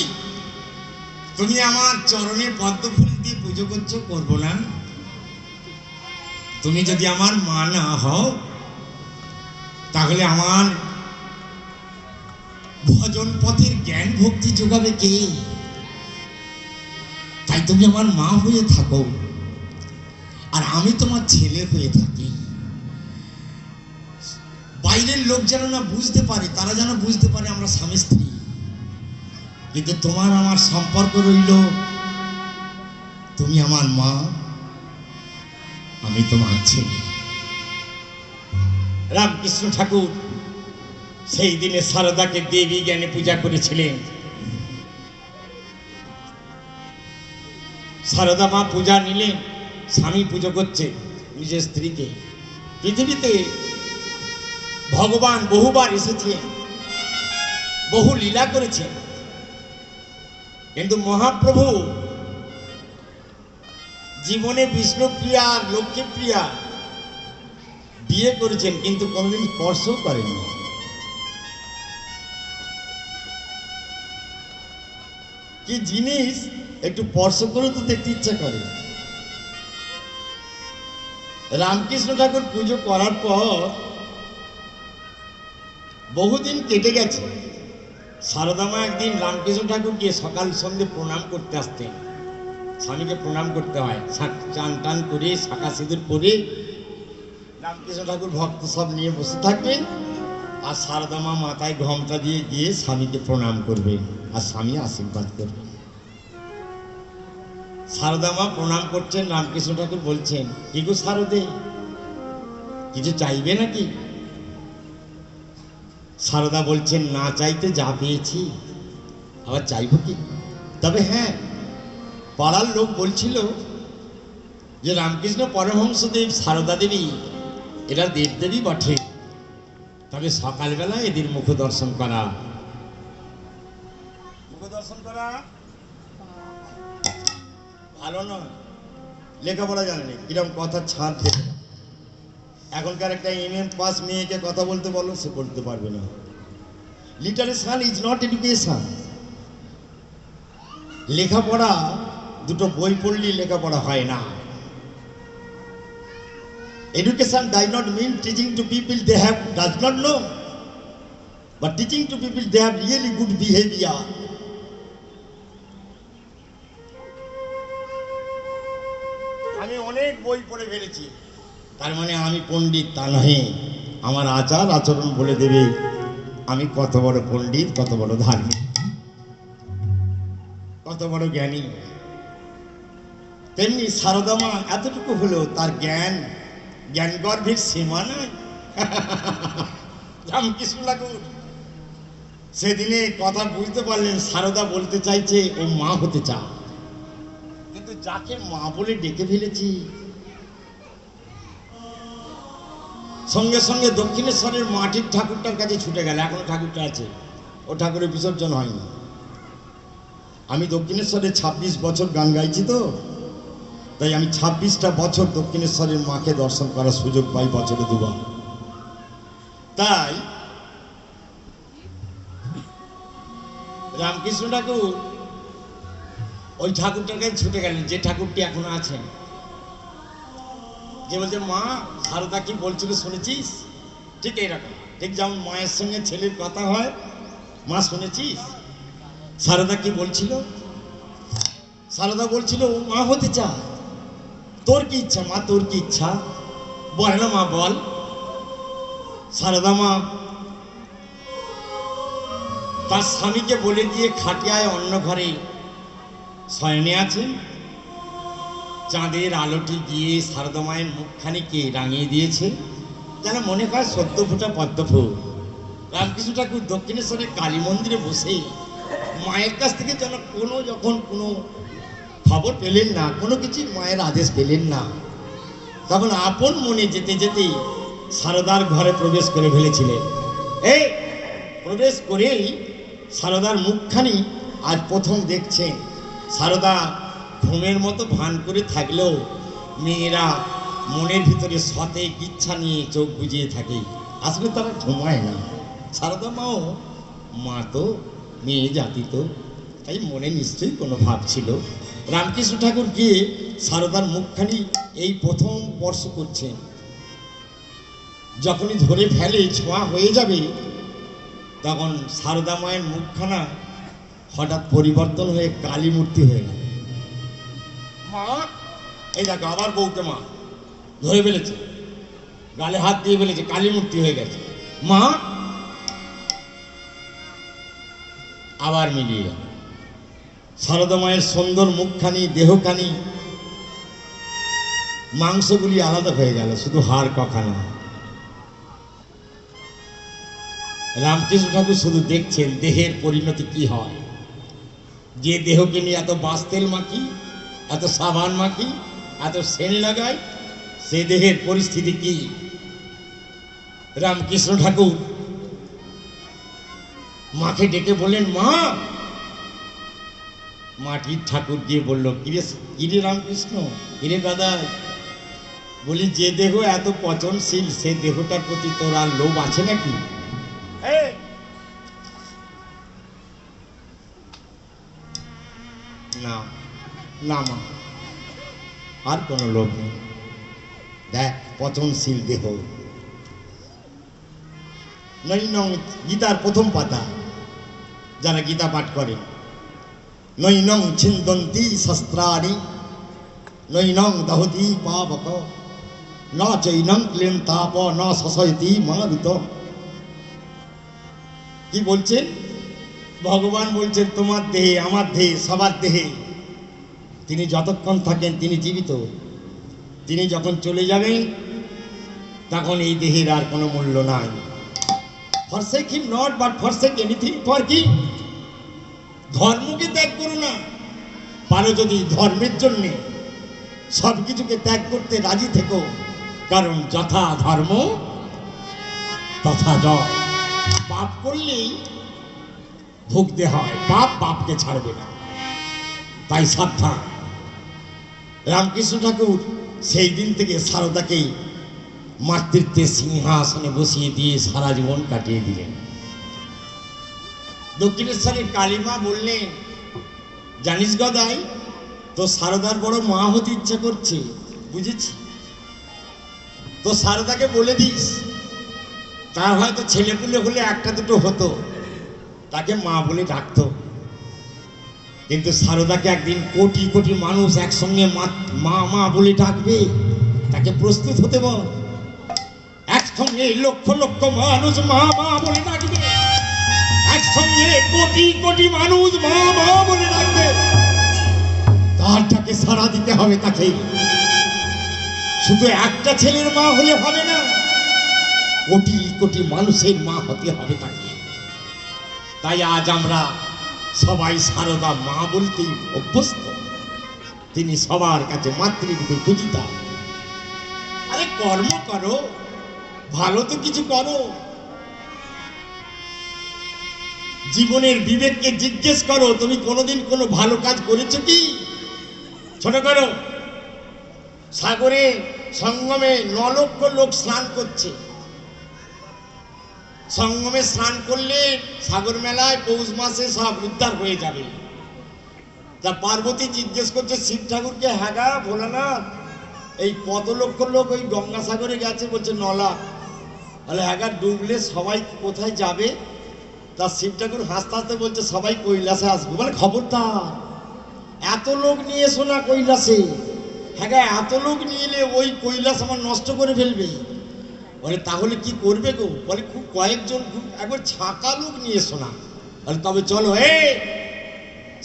তুমি আমার চরণে পদ্ম ফুল দিয়ে পুজো করছো, করবো না? তুমি যদি আমার মা না হও তাহলে আমার ভজন পথের জ্ঞান ভক্তি যোগাবে কে? তাই তুমি আমার মা হয়ে থাকো আর আমি তোমার ছেলে হয়ে থাকি। বাইরের লোক যেন না বুঝতে পারে, তারা যেন বুঝতে পারে আমরা স্বামী স্ত্রী, কিন্তু তোমার আমার সম্পর্ক রইল, তুমি আমার মা, আমি তোমার ছেলে। রামকৃষ্ণ ঠাকুর সেই দিনে সারদাকে দেবী জ্ঞানে পূজা করেছিলেন। সারদা মা পূজা নিলেন, স্বামী পুজো করছে নিজের স্ত্রীকে। পৃথিবীতে ভগবান বহুবার এসেছেন, বহু লীলা করেছেন, কিন্তু মহাপ্রভু জীবনে বিষ্ণুপ্রিয়া আর লক্ষ্মীপ্রিয়া বিয়ে করেছেন, কিন্তু কোনোদিন স্পর্শও করেননি। কি জিনিস একটু স্পর্শ করে তো দেখতে ইচ্ছা করে। রামকৃষ্ণ ঠাকুর পুজো করার পর বহুদিন কেটে গেছে। সারদা মা একদিন রামকৃষ্ণ ঠাকুরকে সকাল সন্ধ্যে প্রণাম করতে আসতেন। স্বামীকে প্রণাম করতে হয়, চান টান করে শাঁখা সিঁদুর পরে রামকৃষ্ণ ঠাকুর ভক্ত সব নিয়ে বসে থাকবেন, আর সারদা মা মাথায় ঘোমটা দিয়ে গিয়ে স্বামীকে প্রণাম করবেন আর স্বামী আশীর্বাদ করবেন। সারদা মা প্রণাম করছেন, রামকৃষ্ণ ঠাকুর বলছেন, কি গো সারদে, কিছু চাইবে নাকি? সারদা বলছেন, না চাইতে যা পেয়েছি আবার চাইব কি? তবে হ্যাঁ, পাড়ার লোক বলছিল যে রামকৃষ্ণ পরমহংসদেব, সারদা দেবী এরা দেবদেবী বটে, তবে সকালবেলা এদের মুখ দর্শন করা ভালো নয়। লেখাপড়া জানেনি, কিরকম কথা ছাড় দেবে। এখনকার একটা MM পাস মেয়েকে কথা বলতে বলো, সে বলতে পারবে না। লিটারেশন ইজ নট এডুকেশন। লেখাপড়া দুটো বই পড়লেই লেখাপড়া হয় না। Education does not mean teaching to people they have does not know, but teaching to people they have really good behavior. আমি অনেক বই পড়ে ফেলেছি, তার মানে আমি পণ্ডিত তা নহে। আমার আচার আচরণ বলে দেবে আমি কত বড় পণ্ডিত, কত বড় ধার্মিক, কত বড় জ্ঞানী। তেমনি সারদা মা এতটুকু হলেও তার জ্ঞান গর্ভের সীমা নাই। রামকৃষ্ণ ঠাকুর সেদিনে কথা বুঝতে পারলেন, সারদা বলতে চাইছে ও মা হতে চায়, কিন্তু যাকে মা বলে ডেকে ফেলেছি। সঙ্গে সঙ্গে দক্ষিণেশ্বরের মাটির ঠাকুরটার কাছে ছুটে গেল। এখনো ঠাকুরটা আছে, ও ঠাকুরের বিসর্জন হয়নি। আমি দক্ষিণেশ্বরে 26 বছর গান গাইছি, তো তাই আমি 26টা বছর দক্ষিণেশ্বরের মাকে দর্শন করার সুযোগ পাই, বছরে দুবার। তাই রামকৃষ্ণ ঠাকুর ওই ঠাকুরটার কাছে ছুটে গেলেন, যে ঠাকুরটি এখনো আছেন। যে বলছে, মা সারদা কি বলছিল শুনেছিস? ঠিক এইরকম, ঠিক যেমন মায়ের সঙ্গে ছেলের কথা হয়, মা শুনেছিস সারদা কি বলছিল? সারদা বলছিল ও মা হতে চায়। তোর কি ইচ্ছা মা, তোর কি ইচ্ছা বল না মা, বল। সারদা মা তার স্বামীকে বলে দিয়ে খাটিয়ায় অন্য ঘরে শয়নে আছেন। চাঁদের আলোটি গিয়ে সারদা মায়ের মুখখানিকে রাঙিয়ে দিয়েছে, যেন মনে হয় সদ্য ফোটা পদ্ম ফুল। রামকৃষ্ণ ঠাকুর দক্ষিণেশ্বরের কালী মন্দিরে বসে মায়ের কাছ থেকে যেন যখন কোনো খবর পেলেন না, কোনো কিছুর মায়ের আদেশ পেলেন না, তখন আপন মনে যেতে যেতে সারদার ঘরে প্রবেশ করে ফেলেছিলেন। এই প্রবেশ করেই সারদার মুখখানি আজ প্রথম দেখছেন। সারদা ঘুমের মতো ভান করে থাকলেও মেয়েরা মনের ভিতরে সতেজ ইচ্ছা নিয়ে চোখ বুজিয়ে থাকে, আসলে তারা ঘুমায় না। সারদা মাও মা তো, মেয়ে জাতি তো, তাই মনে নিশ্চয়ই কোনো ভাব ছিল। রামকৃষ্ণ ঠাকুর গিয়ে সারদার মুখখানি এই প্রথম স্পর্শ করছেন। যখনই ধরে ফেলে ছোঁয়া হয়ে যাবে, তখন সারদা মায়ের মুখখানা হঠাৎ পরিবর্তন হয়ে কালী মূর্তি হয়ে গেল। মা এই দেখো, আবার বউকে মা ধরে ফেলেছে, গালে হাত দিয়ে ফেলেছে, কালী মূর্তি হয়ে গেছে। মা আবার মিলিয়ে গেল। সারদা মায়ের সুন্দর মুখখানি, দেহখানি, মাংসগুলি আলাদা হয়ে গেল, শুধু হাড় কখানা। রামকৃষ্ণ ঠাকুর শুধু দেখছেন দেহের পরিণতি কি হয়। যে দেহকে নিয়ে এত বাস্তেল মাখি, এত সাবান মাখি, এত সেন লাগাই, সে দেহের পরিস্থিতি কি। রামকৃষ্ণ ঠাকুর মাকে ডেকে বললেন, মা। মাটির ঠাকুর গিয়ে বলল, কিরে রামকৃষ্ণ, কিরে দাদা, বলি যে দেহ এত পচনশীল, সে দেহটার প্রতি তোর আর লোভ আছে নাকি? না না মা, আর কোনো লোভ নেই। দেখ পচনশীল দেহ। নৈনং, গীতার প্রথম পাতা, যারা গীতা পাঠ করে, নৈনং ছিন্দন্তি শস্ত্রাণি নৈনং দহতি পাবক ন চৈনং ক্লেম তাপ ন শশয়তি মহাবিত। কি বলছেন ভগবান? বলছেন তোমার দেহে, আমার দেহে, সবার দেহে তিনি যতক্ষণ থাকেন তিনি জীবিত। তিনি যখন চলে যাবেন তখন এই দেহের আর কোনো মূল্য নাই। forsake him not but forsake anything for him। ধর্মকে ত্যাগ করো না, পারো যদি ধর্মের জন্যে সব কিছুকে ত্যাগ করতে রাজি থেকো, কারণ যথা ধর্ম তথা জয়। পাপ করলেই ভুগতে হয়, পাপ পাপকে ছাড়বে না, তাই সাবধান। রামকৃষ্ণ ঠাকুর সেই দিন থেকে সারদাকে মাতৃত্বের সিংহাসনে বসিয়ে দিয়ে সারা জীবন কাটিয়ে দিলেন। দক্ষিণেশ্বরের কালীমা বললেন, জানিস গদাই, তো সারদার বড় মা হতে ইচ্ছা করছে, বুঝেছি। তো সারদাকে বলে দিস, তার হয়তো ছেলেপুলে হলে একটা দুটো হতো, তাকে মা বলে ডাকতো। কিন্তু সারদাকে একদিন কোটি কোটি মানুষ একসঙ্গে মা মা বলে ডাকবে, তাকে প্রস্তুত হতে বল। একসঙ্গে লক্ষ লক্ষ মানুষ মা মা বলে ডাকবে, একসঙ্গে কোটি কোটি মানুষ মা মা বলে ডাকবে, তারটাকে সাড়া দিতে হবে তাকে। শুধু একটা ছেলের মা হলে হবে না, কোটি কোটি মানুষের মা হতে হবে তাকে। তাই আজ আমরা সবাই সারদা মা বলতে অভ্যস্ত। তিনি সবার কাছে মাতৃরূপে পূজিতা। আরে কর্ম করো, ভালো তো কিছু করো। জীবনের বিবেককে জিজ্ঞেস করো, তুমি কোনোদিন কোনো ভালো কাজ করেছো কি? ছোট করো, সাগরে সঙ্গমে 9 লক্ষ লোক স্নান করছে। সঙ্গমে স্নান করলে সাগর মেলায় পৌষ মাসে সব উদ্ধার হয়ে যাবে। তা পার্বতী জিজ্ঞেস করছে শিব ঠাকুরকে, হ্যাঁ গা ভোলানাথ, এই কত লক্ষ লোক ওই গঙ্গাসাগরে গেছে? বলছে 9 লাখ। তাহলে হ্যাঁ গা, ডুবলে সবাই কোথায় যাবে? তা শিব ঠাকুর হাসতে হাসতে বলছে সবাই কৈলাসে আসবে। বলে খবরদার, এত লোক নিয়ে এসো না কৈলাসে। হ্যাঁ গা, এত লোক নিয়ে এলে ওই কৈলাস আমার নষ্ট করে ফেলবে। বলে তাহলে কি করবে গো? বলে খুব কয়েকজন, খুব একবার ছাকা লোক নিয়ে এসো না। বলে তবে চলো।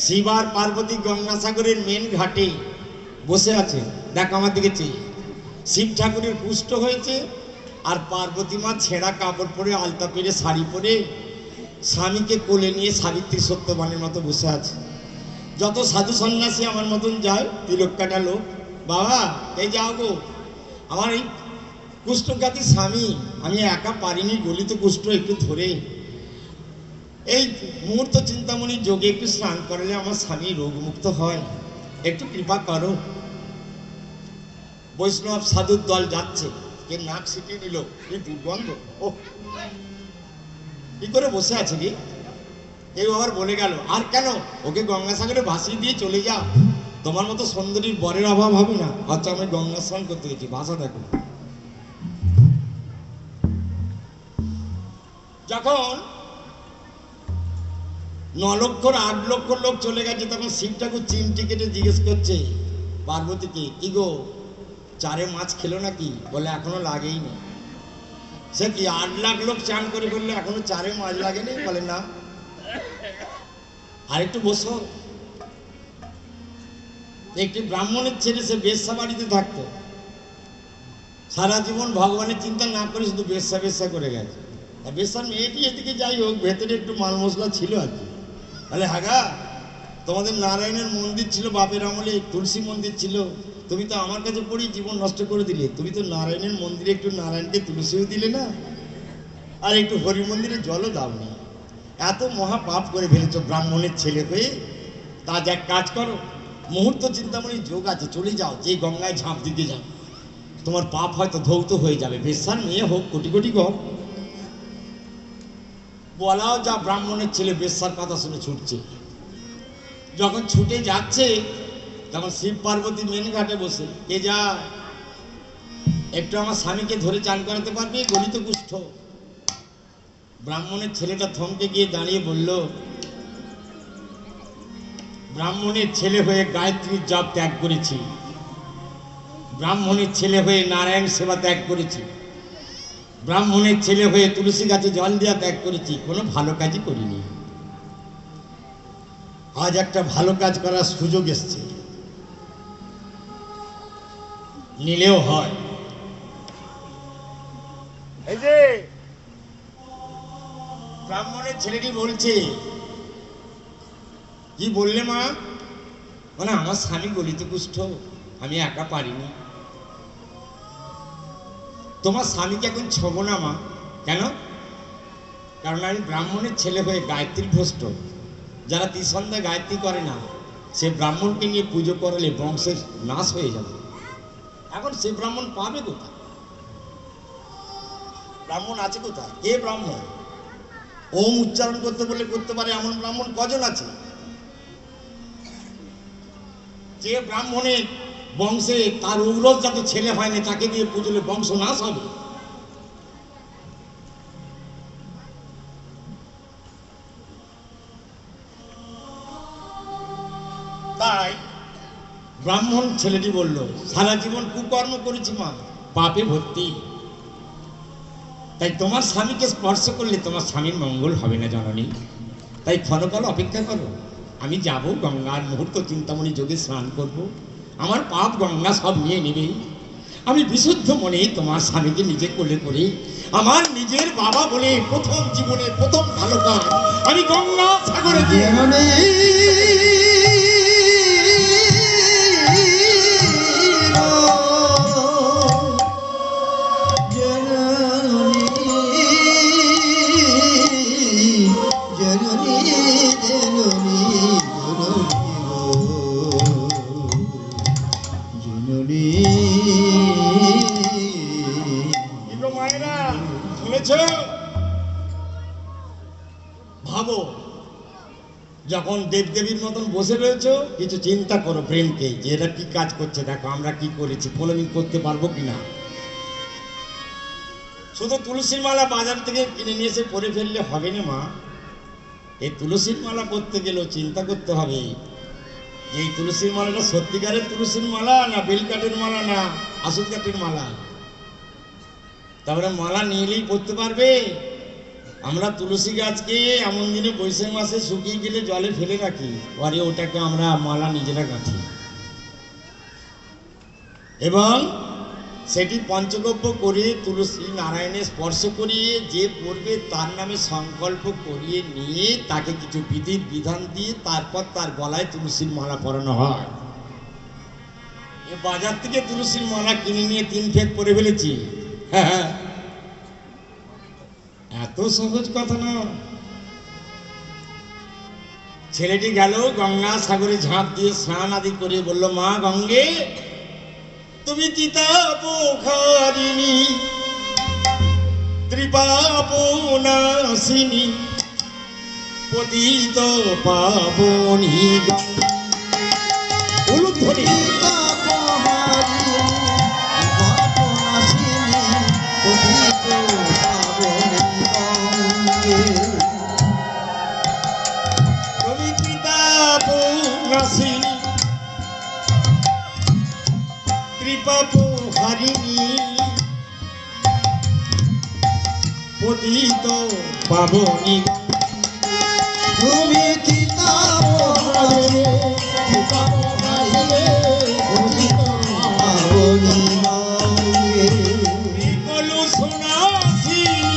শিব আর পার্বতী গঙ্গাসাগরের মেন ঘাটে বসে আছে, দেখ আমার দিকে চেয়ে। শিব ঠাকুরের পুষ্ট হয়েছে, আর পার্বতী মা ছেঁড়া কাপড় পরে, আলতা পেরে, শাড়ি পরে স্বামীকে কোলে নিয়ে সাবিত্রী সত্যবানের মতো বসে আছে। যত সাধু সন্ন্যাসী আমার মতন যায়, তিলক কাটা লোক, বাবা এই যাও গো, আমার এই কুষ্ঠঘাতী স্বামী, আমি একা পারিনি, গলিত কুষ্ঠ, একটু ধরে এই মুহূর্ত চিন্তামণি যোগে একটু স্নান করলে আমার স্বামী রোগমুক্ত হয়, একটু কৃপা করো। বৈষ্ণব সাধুর দল যাচ্ছে, কে নাক ছিটিয়ে নিল, এই দুর্গন্ধ, ও কি করে বসে আছে রে? কেউ আবার বলে গেল, আর কেন, ওকে গঙ্গাসাগরে ভাসিয়ে দিয়ে চলে যা, তোমার মতো সুন্দরীর বরের অভাব হবে না। আচ্ছা আমি গঙ্গা স্নান করতে গেছি, ভাষা দেখো। যখন 9 লক্ষ 8 লক্ষ লোক চলে গেছে, তখন শিব ঠাকুর চিমটি কেটে জিজ্ঞেস করছে পার্বতীকে, কি গো চারে মাছ খেলো নাকি? বলে এখনো লাগেই না। সে কি 8 লাখ লোক চান করে বললো এখনো চারে মাছ লাগেনি? বলে না। আর একটু বসো। একটি ব্রাহ্মণের ছেলে, সে বেশ্যা বাড়িতে থাকতো, সারা জীবন ভগবানের চিন্তা না করে শুধু বেশ্যা বেশ্যা করে গেছে। বেশ্যার মেয়েটি এদিকে যাই হোক, ভেতরে একটু মাল মশলা ছিল আর কি। তাহলে হাগা, তোমাদের নারায়ণের মন্দির ছিল বাপের আমলে, তুলসী মন্দির ছিল, তুমি তো আমার কাছে পড়ি জীবন নষ্ট করে দিলে। তুমি তো নারায়ণের মন্দিরে একটু নারায়ণকে তুলসীও দিলে না, আর একটু হরি মন্দিরে জলও দাওনি। এত মহা পাপ করে ফেলেছ ব্রাহ্মণের ছেলে হয়ে। তা এক কাজ করো, মুহূর্ত চিন্তামণি যোগ আছে, চলে যাও, যে গঙ্গায় ঝাঁপ দিতে যাও, তোমার পাপ হয়তো ধৌত হয়ে যাবে। বেশ্যার মেয়ে হোক, কোটি কোটি গপ। বলাও যা, ব্রাহ্মণের ছেলে বেশ্যার কথা শুনে ছুটছে। যখন ছুটে যাচ্ছে, তখন শিব পার্বতী মেন ঘাটে বসে, কে যা একটু আমার স্বামীকে ধরে চান করাতে পারবে? গলিত কুষ্ঠ। ব্রাহ্মণের ছেলেটা থমকে গিয়ে দাঁড়িয়ে বলল, ব্রাহ্মণের ছেলে হয়ে গায়ত্রীর জপ ত্যাগ করেছি, ব্রাহ্মণের ছেলে হয়ে নারায়ণ সেবা ত্যাগ করেছি, ব্রাহ্মণের ছেলে হয়ে তুলসী গাছে জল দেওয়া ত্যাগ করেছি, কোনো ভালো কাজই করিনি। আজ একটা ভালো কাজ করার সুযোগ এসছে, নিলেও হয়। এই যে ব্রাহ্মণের ছেলেটি বলছে, কি বললে মা? মানে আমার স্বামী গলিত কুষ্ঠ, আমি একা পারিনি। তোমার স্বামীকে এখন ছোবো না মা। কেন? কারণ আমি ব্রাহ্মণের ছেলে হয়ে গায়ত্রী ভ্রষ্ট। যারা ত্রিসন্ধ্যা গায়ত্রী করে না, সে ব্রাহ্মণকে নিয়ে পুজো করলে বংশের নাশ হয়ে যাবে। এখন সে ব্রাহ্মণ পাবে কোথায়? ব্রাহ্মণ আছে কোথায়? কে ব্রাহ্মণ? ওম উচ্চারণ করতে বলে করতে পারে এমন ব্রাহ্মণ কজন আছে? যে ব্রাহ্মণের বংশে তার উগ্রজ যাতে ছেলে হয়নি তাকে দিয়ে পুজলে বংশ নাশ হবে। তাই ব্রাহ্মণ ছেলেটি বলল, সারা জীবন কুকর্ম করেছি মা, পাপে ভর্তি, তাই তোমার স্বামীকে স্পর্শ করলে তোমার স্বামীর মঙ্গল হবে না জননী, তাই ক্ষণকাল অপেক্ষা করো, আমি যাব গঙ্গার মুহূর্ত চিন্তামণি যোগে স্নান করব, আমার পাপ গঙ্গা সব নিয়ে নেবে, আমি বিশুদ্ধ মনে তোমার স্বামীকে নিজে কোলে করে আমার নিজের বাবা বলে প্রথম জীবনে প্রথম ভালো কাজ আমি গঙ্গা সাগরে দিয়ে মায়েরা শুনেছ? ভাবো, যখন দেবদেবীর মতন বসে রয়েছো কিছু চিন্তা করো প্রেমকে, যে এরা কি কাজ করছে, দেখো আমরা কি করেছি, কোনোদিন করতে পারবো কিনা। শুধু তুলসীর মালা বাজার থেকে কিনে নিয়ে এসে পরে ফেললে হবে না মা, এই তুলসীর মালা করতে গেলেও চিন্তা করতে হবে যে এই তুলসীর মালাটা সত্যিকারের তুলসীর মালা না বেলকাঠের মালা না আসল কাঠের মালা। তারপরে মালা নিয়েলেই পড়তে পারবে। আমরা তুলসী গাছকে এমন দিনে বৈশাখ মাসে শুকিয়ে গেলে জলে ফেলে রাখি, পরে ওটাকে আমরা মালা নিজেরা গাঁথি এবং সেটি পঞ্চগব্য করে তুলসী নারায়ণের স্পর্শ করিয়ে যে পড়বে তার নামে সংকল্প করিয়ে নিয়ে তাকে কিছু বিধির বিধান দিয়ে তারপর তার গলায় তুলসীর মালা পরানো হয়। এ বাজার থেকে তুলসীর মালা কিনে নিয়ে 3 ফেক পরে ফেলেছি, হ্যাঁ, এত সহজ কথা না। ছেলেটি গেল গঙ্গা সাগরে ঝাঁপ দিয়ে স্নান আদি করে বলল, মা গঙ্গে তুমি চিতাপোখারিণী ত্রিপাপনাশিনী পতিত পাবনী উলুধ্বনি তুমি চিতাপনাশিনী ত্রিপাপহারিণী পতিত পাবনী তুমি চিতাপহারিণী পতিত পাবনী কলু সোনাসিনী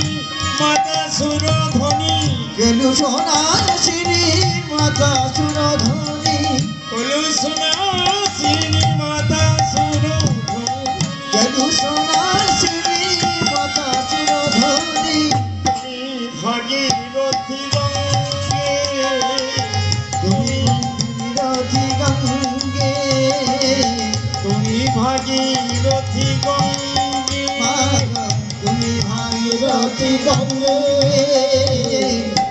মাতা সুরধ্বনি গেলু সোনাসিনী মাতা সুরধ্বনি কলু সোনাসিনী মাতা গেলু সোনাসিনী মাতা সুরধ্বনি ভাগীরথী গঙ্গে তুমি ভাগীরথী গঙ্গে তুমি ভাগীরথী গঙ্গে তুমি ভাগীরথী গঙ্গে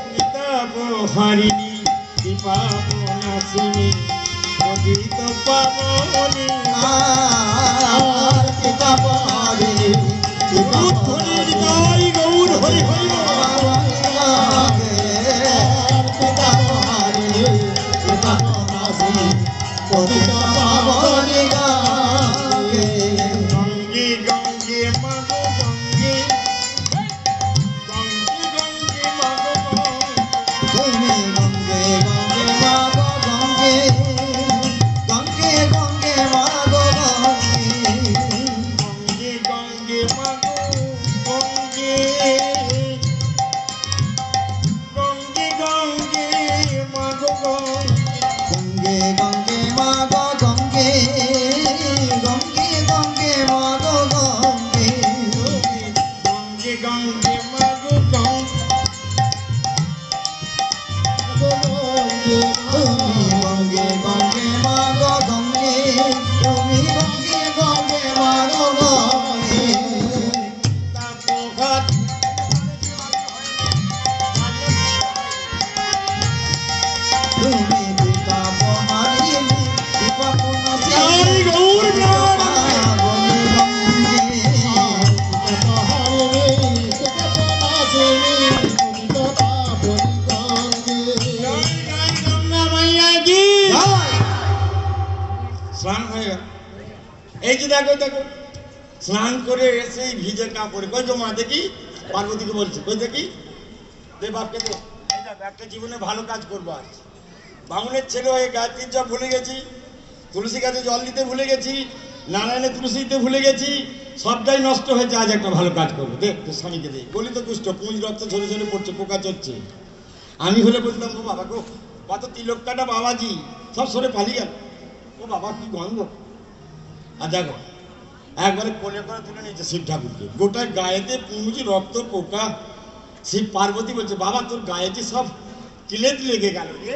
চিতাপহারিণী ত্রিপাপনাশিনী পতিত পাবনী চিতাপহারিণী উলুধ্বনির গাই গৌর হরি হরি চিতাপহারিণী চিতাপনাশিনী পতিত পাবনী গঙ্গে গঙ্গে গঙ্গে মাগো গঙ্গে গঙ্গে গঙ্গে মাগো তুমি গঙ্গে গঙ্গে মাগো গঙ্গে গঙ্গে গঙ্গে মাগো গঙ্গে গঙ্গে গঙ্গে মাগো গঙ্গে গঙ্গে গঙ্গে মাগো গঙ্গে গঙ্গে মাগো গঙ্গে গঙ্গে গঙ্গে মাগো গঙ্গে গঙ্গে গঙ্গে মাগো তুমি গঙ্গে গঙ্গে মাগো গঙ্গে তুমি গঙ্গে গঙ্গে মাগো গঙ্গে তাপঘাত তুমি চিতাপহারিণী চিতাপনাশিনী জয় গৌর স্নান হয়ে গেল। এই যে দেখো দেখো, স্নান করে এসে ভিজে কাপড়ে, কই তো মা দেখি, পার্বতীকে বলছে, কই দেখি, দে বাপকে দে, এই দেখ, একটা জীবনে ভালো কাজ করবো আজ। বামুনের ছেলে হয়ে গায়ত্রীর জপ ভুলে গেছি, তুলসী গাছে জল দিতে ভুলে গেছি, নারায়ণে তুলসী দিতে ভুলে গেছি, সবটাই নষ্ট হয়েছে, আজ একটা ভালো কাজ করবো, দে তোর স্বামীকে দে। বলি তো দুষ্ট, পুঁজ রক্ত ঝরে ঝরে পড়ছে, পোকা চড়ছে। আমি হলে বলতাম, ও বাবা গো, কত তিলক কাটা বাবাজি, সব সরে পালিয়ে গেল, ও বাবা কি গন্ধ। আর দেখো একবারে কোলে করে তুলে নিয়েছে শিব ঠাকুরকে, গোটা গায়েতে পুঁজ রক্ত পোকা। শিব পার্বতী বলছে, বাবা তোর গায়েতে সব কিলেত লেগে গেল রে।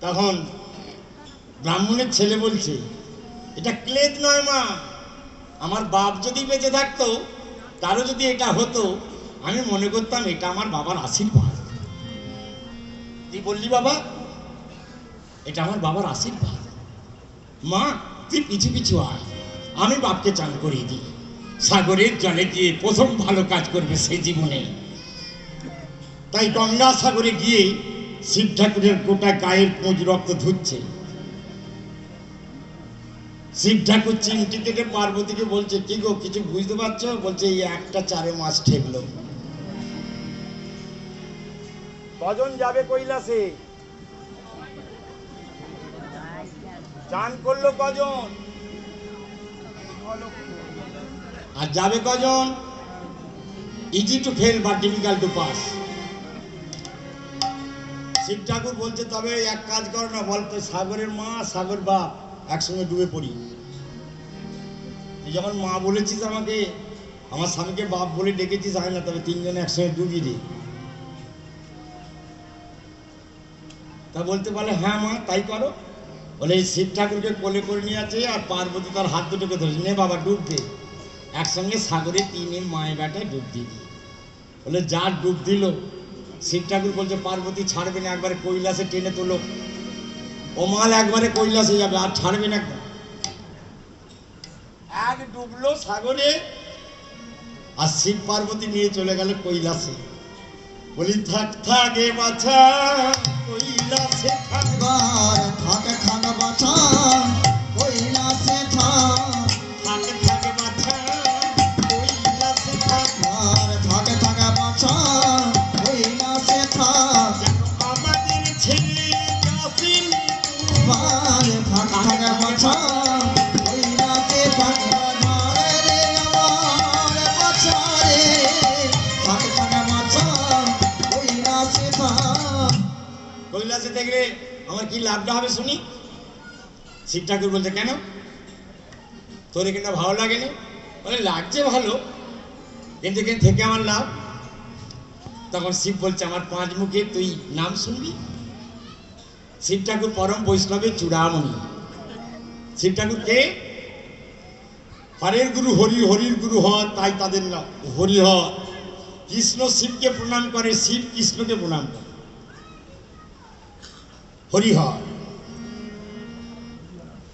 তখন ব্রাহ্মণের ছেলে বলছে, এটা ক্লেদ নয় মা, আমার বাপ যদি বেঁচে থাকতো, তারও যদি এটা হতো, আমি মনে করতাম এটা আমার বাবার আশীর্বাদ। তুই বললি বাবা, এটা আমার বাবার আশীর্বাদ। মা তুই পিছু পিছু আয়, আমি বাপকে চান করিয়ে দিই, সাগরের জলে গিয়ে প্রথম ভালো কাজ করবে সেই জীবনে। তাই গঙ্গা সাগরে গিয়ে শিব ঠাকুরের গোটা গায়ের পুঁজ রক্ত ধুচ্ছে। শিব ঠাকুর চিমটি কেটে পার্বতীকে বলছে, কি গো কিছু বুঝতে পারছো? বলছে, এই একটা 4 মাস ঠেকলো। কজন যাবে কৈলাসে? চান করলো কজন? আর যাবে কজন? Easy to fail but difficult to pass. Shiv ঠাকুর বলছে, তবে এক কাজ করো না, বলতো সাগরের মা সাগর বাপ একসঙ্গে ডুবে পড়ি। তুই যখন মা বলেছিস আমাকে, আমার স্বামীকে বাপ বলে ডেকেছিস, হয় না, তবে 3 জনে একসঙ্গে ডুবি রে। তা বলতে পারলে, হ্যাঁ মা তাই করো। বলে এই শিব ঠাকুরকে কোলে করে নিয়ে আছে, আর পার্বতী তার হাত দুটোকে ধরেছে, নে বাবা ডুব দে। একসঙ্গে সাগরে 3 মায়ে বেটায় ডুব দিয়ে দিই। বলে যা ডুব দিল, শিব ঠাকুর বলছে, পার্বতী ছাড়বে না, একবারে কৈলাসে টেনে তোলো। ও মাল একবারে কৈলাসে যাবে, আর ছাড়বে না। এক ডুবলো সাগরে, আর শিব পার্বতী নিয়ে চলে গেল কৈলাসে। বলি থাক থাকে বাছা কৈলাসে থাকবার থাকে থাকা বাছা কৈলাসে থাক, থাকে থাকে বাছা কৈলাসে থাকবার থাকে থাকা বাছা কৈলাসে থাক, যেন আমাদের ছেলে কাসিম বার থাকে থাকা বাছা কৈলাসে থাকবার রে আমার বাছা রে, থাকে থাকা বাছা কৈলাসে থাক। কৈলাসে দেখলে আমার কি লাভটা হবে শুনি? শিব ঠাকুর বলছে, কেন তোর এখানটা ভালো লাগেনি? বলে লাগছে ভালো, কিন্তু এখানে থেকে আমার লাভ। তখন শিব বলছে, আমার 5 মুখে তুই নাম শুনবি। শিব ঠাকুর পরম বৈষ্ণবের চূড়ামণি। শিব ঠাকুর কে? হরের গুরু হরি, হরির গুরু হয়, তাই তাদের নাম হরি হয়। কৃষ্ণ শিবকে প্রণাম করে, শিব কৃষ্ণকে প্রণাম করে, হরি হয়।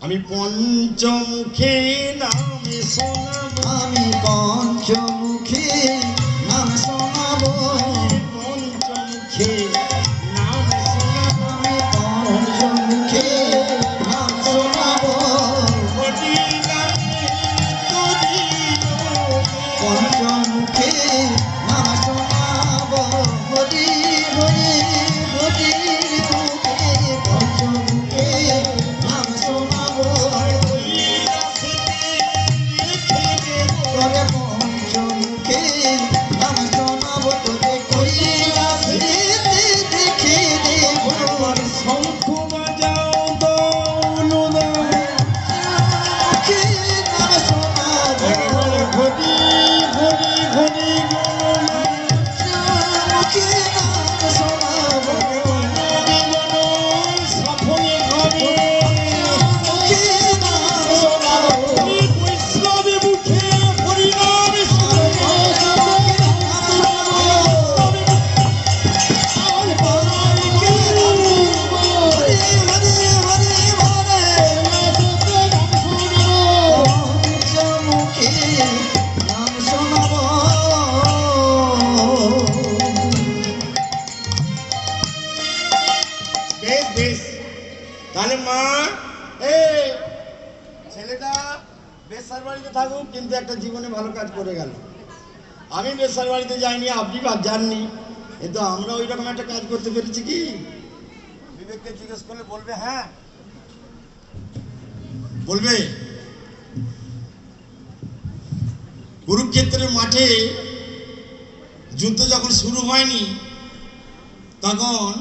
আমি পঞ্চমুখে নামে শোনাবো, আমি পঞ্চমুখী নাম শোনাবো, পঞ্চমুখে নামে শোনাবো, আমি পঞ্চমুখী নাম শোনাবো, হরি নামে তরিও পঞ্চমুখী নাম শোনাবো, হরি হরি হরি মুখে পঞ্চমুখী নাম শোনাবো, তোরে পঞ্চমুখী নাম শোনাবো, তোরে কৈলাসে দেখে দেব, শঙ্খ বাজাও দৌল দাও, মুখী নাম শোনাবো, হরি হরি হরি মুখী নাম শোনাবো, সফলে ঘরে মুখী নাম শোনাবো, বৈষ্ণবে মুখে হরিনাম বেশ বেশ। তাহলে মা, ছেলেটা বেসার বাড়িতে থাকুক, কিন্তু একটা জীবনে ভালো কাজ করে গেল। আমি বেসার বাড়িতে যাইনি, আপনি যাননি, কিন্তু আমরা ওই রকম একটা কাজ করতে পেরেছি কি? বিবেককে জিজ্ঞেস করলে বলবে, হ্যাঁ বলবে। কুরুক্ষেত্রের মাঠে যুদ্ধ যখন শুরু হয়নি, তখন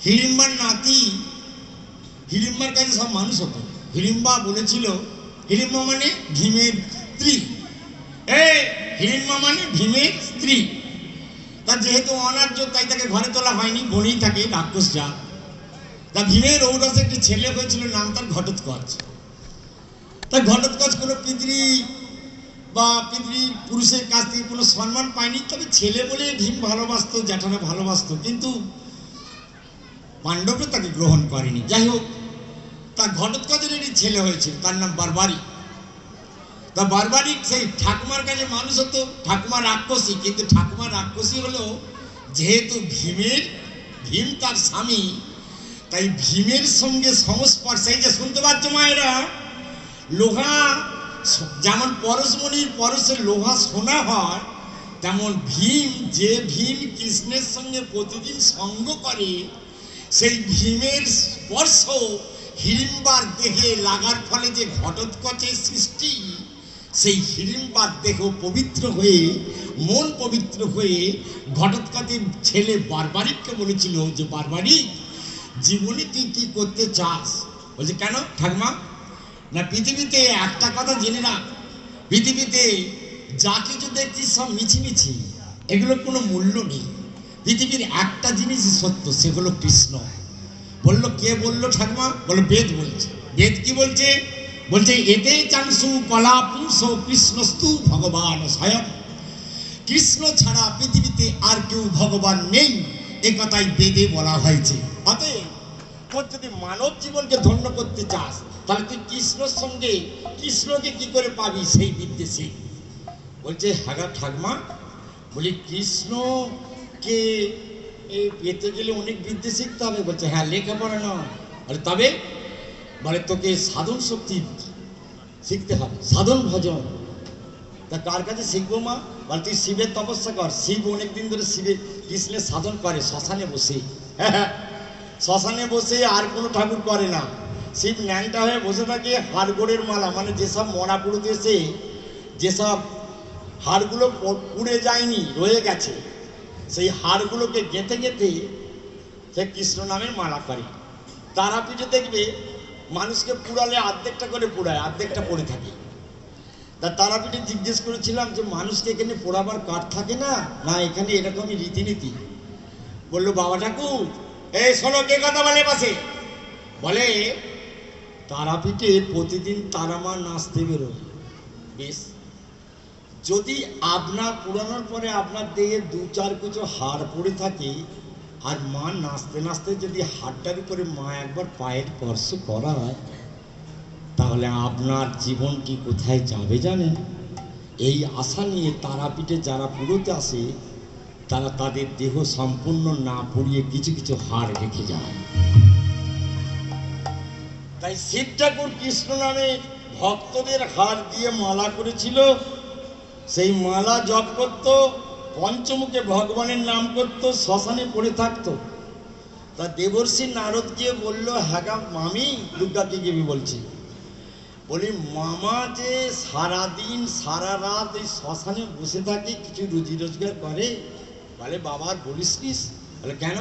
হিড়িম্বার নাতি, হিড়িম্বার কাছে সব মানুষ হতো। হিড়িম্বা বলেছিল, হিড়িম্বা মানে ভীমের স্ত্রী, হিড়িম্বা মানে ভীমের স্ত্রী। তার যেহেতু অনার্য, তাই তাকে ঘরে তোলা হয়নি, বনেই থাকে রাক্ষস যা। তা ভীমের ঔরসে একটি ছেলে হয়েছিল, নাম তার ঘটোৎকচ। তার ঘটোৎকচ কোনো পিতৃ বা পুরুষের কাছ থেকে কোনো সম্মান পায়নি, তবে ছেলে বলে ভীম ভালোবাসতো, জ্যাঠারা ভালোবাসতো, কিন্তু পাণ্ডবরা তাকে গ্রহণ করেনি। যাই হোক, তার ঘটোৎকচের একটি ছেলে হয়েছিল, তার নাম বারবারিক। তা বারবারিক সেই ঠাকুমার কাছে মানুষ হতো। ঠাকুমা রাক্ষসী, কিন্তু ঠাকুমা রাক্ষসী হলো যেহেতু ভীম তার স্বামী, তাই ভীমের সঙ্গে সংস্পর্শে, এই যে শুনতে পাচ্ছ মায়েরা, লোহা যেমন পরশমণির পরশে লোহা সোনা হয়, তেমন ভীম কৃষ্ণের সঙ্গে প্রতিদিন সঙ্গ করে, সেই ভীমের স্পর্শ হিড়িম্বার দেহে লাগার ফলে যে ঘটোৎকচের সৃষ্টি, সেই হিড়িম্বার দেহ পবিত্র হয়ে, মন পবিত্র হয়ে ঘটোৎকচের ছেলে বারবারিককে বলেছিল যে, বারবারিক, জীবনে তুই কি করতে চাস? বলছে, কেন ঠাকুমা? না, পৃথিবীতে একটা কথা জেনে রাখ, পৃথিবীতে যা কিছু দেখছিস সব মিছিমিছি, এগুলোর কোনো মূল্য নেই। পৃথিবীর একটা জিনিসই সত্য, সে হলো কৃষ্ণ। বললো, কে বললো ঠাকুমা? বললো, বেদ বলছে। বেদ কি বলছে? বলছে, এতে চাংসু কলা পুংস কৃষ্ণস্তু ভগবান স্বয়ং। কৃষ্ণ ছাড়া পৃথিবীতে আর কেউ ভগবান নেই, এ কথাই বেদে বলা হয়েছে। অতএব তোর যদি মানব জীবনকে ধন্য করতে চাস, তাহলে তুই কৃষ্ণর সঙ্গে, কৃষ্ণকে কি করে পাবি সেই বিদ্যে শিখ। বলছে, হ্যাঁ ঠাকুমা, বলি কৃষ্ণকে পেতে গেলে অনেক বিদ্যে শিখতে হবে। বলছে, হ্যাঁ, লেখাপড়া না, বলে তবে, বলে তোকে সাধন শক্তি শিখতে হবে, সাধন ভজন। তা কার কাছে শিখবো মা? বলে, তুই শিবের তপস্যা কর। শিব অনেকদিন ধরে কৃষ্ণের সাধন করে শ্মশানে বসে। শ্মশানে বসে, আর কোনো ঠাকুর করে না। শিব ন্যাংটা হয়ে বসে থাকে, হাড়গোড়ের মালা, মানে যেসব মরা পুড়ে এসে যেসব হাড়গুলো পুড়ে যায়নি, রয়ে গেছে, সেই হাড়গুলোকে গেঁথে গেঁথে সে কৃষ্ণ নামের মালা করে। তারাপীঠে দেখবে মানুষকে পুড়ালে অর্ধেকটা করে পোড়ায়, অর্ধেকটা পড়ে থাকে। তা তারাপীঠে জিজ্ঞেস করেছিলাম যে, মানুষকে এখানে পোড়াবার কাঠ থাকে না? না, এখানে এরকমই রীতিনীতি। বললো, বাবা ঠাকুর, এই শোনো, কে কথা বলে পাশে? বলে, তারাপীঠে প্রতিদিন তারা মা নাচতে বেরোয়। বেশ, যদি আপনার পুরানোর পরে আপনার দেহে 2-4 কুচো হাড় পড়ে থাকে, আর মা নাচতে নাচতে যদি হাড়টার উপরে মা একবার পায়ের স্পর্শ করায়, তাহলে আপনার জীবন কি কোথায় যাবে জানেন? এই আশা নিয়ে তারাপীঠে যারা পুরোতে আসে, তারা তাদের দেহ সম্পূর্ণ না পুড়িয়ে কিছু কিছু হাড় রেখে যায়। তাই শিব ঠাকুর কৃষ্ণ নামে ভক্তদের হাড় দিয়ে মালা করেছিল। সেই মালা জপ করত, পঞ্চমুখে ভগবানের নাম করত, শ্মশানে পড়ে থাকতো। তা দেবর্ষি নারদ গিয়ে বলল, হ্যাঁ গা মামি, দুর্গাকে গিয়ে বলছি, বলি মামা যে সারাদিন সারা রাত এই শ্মশানে বসে থাকে, কিছু রুজি রোজগার করে? বলে, বাবা আর বলিস নিস। বলে, কেন?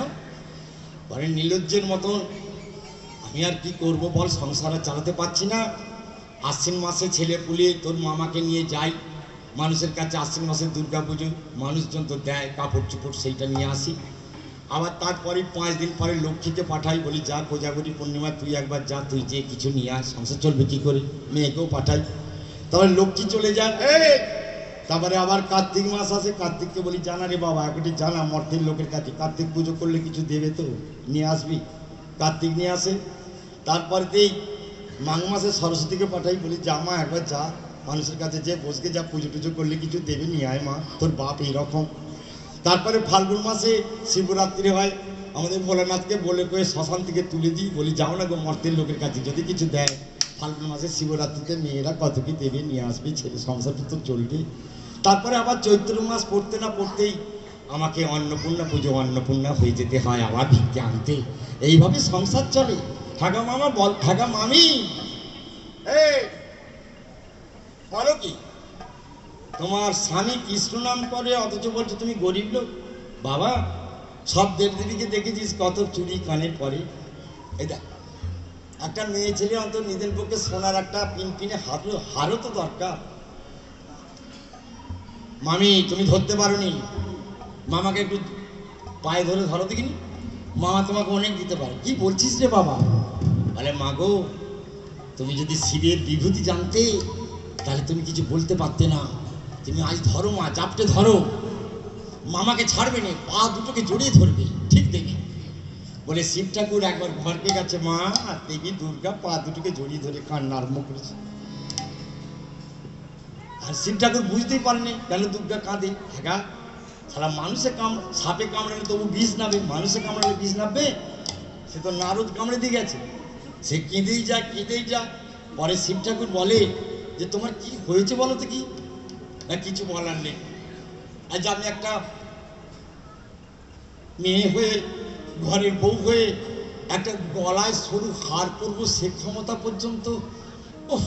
বলে, নীলজ্জের মতন আমি আর কি করব বল, সংসার চালাতে পারছি না। আশ্বিন মাসে ছেলে পুলে তোর মামাকে নিয়ে যাই মানুষের কাছে, আশ্বিন মাসে দুর্গা পুজো, মানুষজন তো দেয় কাপড় চোপড়, সেইটা নিয়ে আসি। আবার তারপরে 5 দিন পরে লক্ষ্মীকে পাঠাই, বলি যা কোজাগরি পূর্ণিমা তুই একবার যা, তুই যে কিছু নিয়ে আয়, সংসার চলবে কি করে। মেয়েকেও পাঠাই, তারপরে লক্ষ্মী চলে যায়। তারপরে আবার কার্তিক মাস আসে, কার্তিককে বলি, জানা রে বাবা, একটি জানা মর্তের লোকের কাছে কার্তিক পুজো করলে কিছু দেবে তো, নিয়ে আসবি। কার্তিক নিয়ে আসে। তারপরেতেই মাঘ মাসে সরস্বতীকে পাঠাই, বলি যা মা একবার যা, মানুষের কাছে যে বসকে যা, পুজো টুজো করলে কিছু দেবে, নিয়ে আয় মা, তোর বাপ এইরকম। তারপরে ফাল্গুন মাসে শিবরাত্রি হয়, আমাদের ভোলানাথকে বলে করে শ্মশান থেকে তুলে দিই, বলি যাও না গো মর্তের লোকের কাছে, যদি কিছু দেয়। ফাল্গুন মাসে শিবরাত্রিতে মেয়েরা কত কি দেবে নিয়ে আসবে, ছেলে সংসারটা তো চলবে। তারপরে আবার চৈত্র মাস পড়তে না পড়তেই আমাকে অন্নপূর্ণা পুজো, অন্নপূর্ণা হয়ে যেতে হয় আবার ভিক্ষে আনতে। এইভাবে সংসার চলে। ঠাগা মামা বল, ঠাগা মামি, এই বলো কি, তোমার স্বামী কৃষ্ণ নাম করে অথচ বলছো তুমি গরিব লোক? বাবা, সব দেবদেবীকে দেখেছিস কত চুরি কানের পরে। এই দেখ, একটা মেয়ে ছেলে অন্তত নিজের পক্ষে সোনার একটা পিনপিনে হারও তো দরকার। মামি তুমি ধরতে পারোনি, মামাকে একটু পায়ে ধরে ধরো দেখিনি, মামা তোমাকে অনেক দিতে পারে। কি বলছিস রে বাবা? বলে মা গো, তুমি যদি শিবের বিভূতি জানতে তাহলে তুমি কিছু বলতে পারতে না। তুমি আজ ধরো মা, চাপটে ধরো, মামাকে ছাড়বে না, পা দুটোকে জড়িয়ে ধরবে, ঠিক দেবে। বলে শিব ঠাকুর একবার ঘরকে গেছে, মা দেবী দুর্গা পা দুটোকে জড়িয়ে ধরে কান্না আরম্ভ করেছে। আর শিব ঠাকুর বুঝতেই পারেনি কেন দুর্গা কাঁদে। হ্যাঁ, সারা মানুষে সাপে কামড়ালে তবু বিষ নাবে, মানুষে কামড়ালে বিষ নামবে? সে তো নারদ কামড়ে দিয়ে গেছে, সে কেঁদেই যায় কেঁদেই যায়। পরে শিব ঠাকুর বলে যে তোমার কি হয়েছে বলো তো? কি না, কিছু বলার নেই। আজ আমি একটা মেয়ে হয়ে, ঘরের বউ হয়ে একটা গলায় সরু হার পরবো, সে ক্ষমতা পর্যন্ত ওহ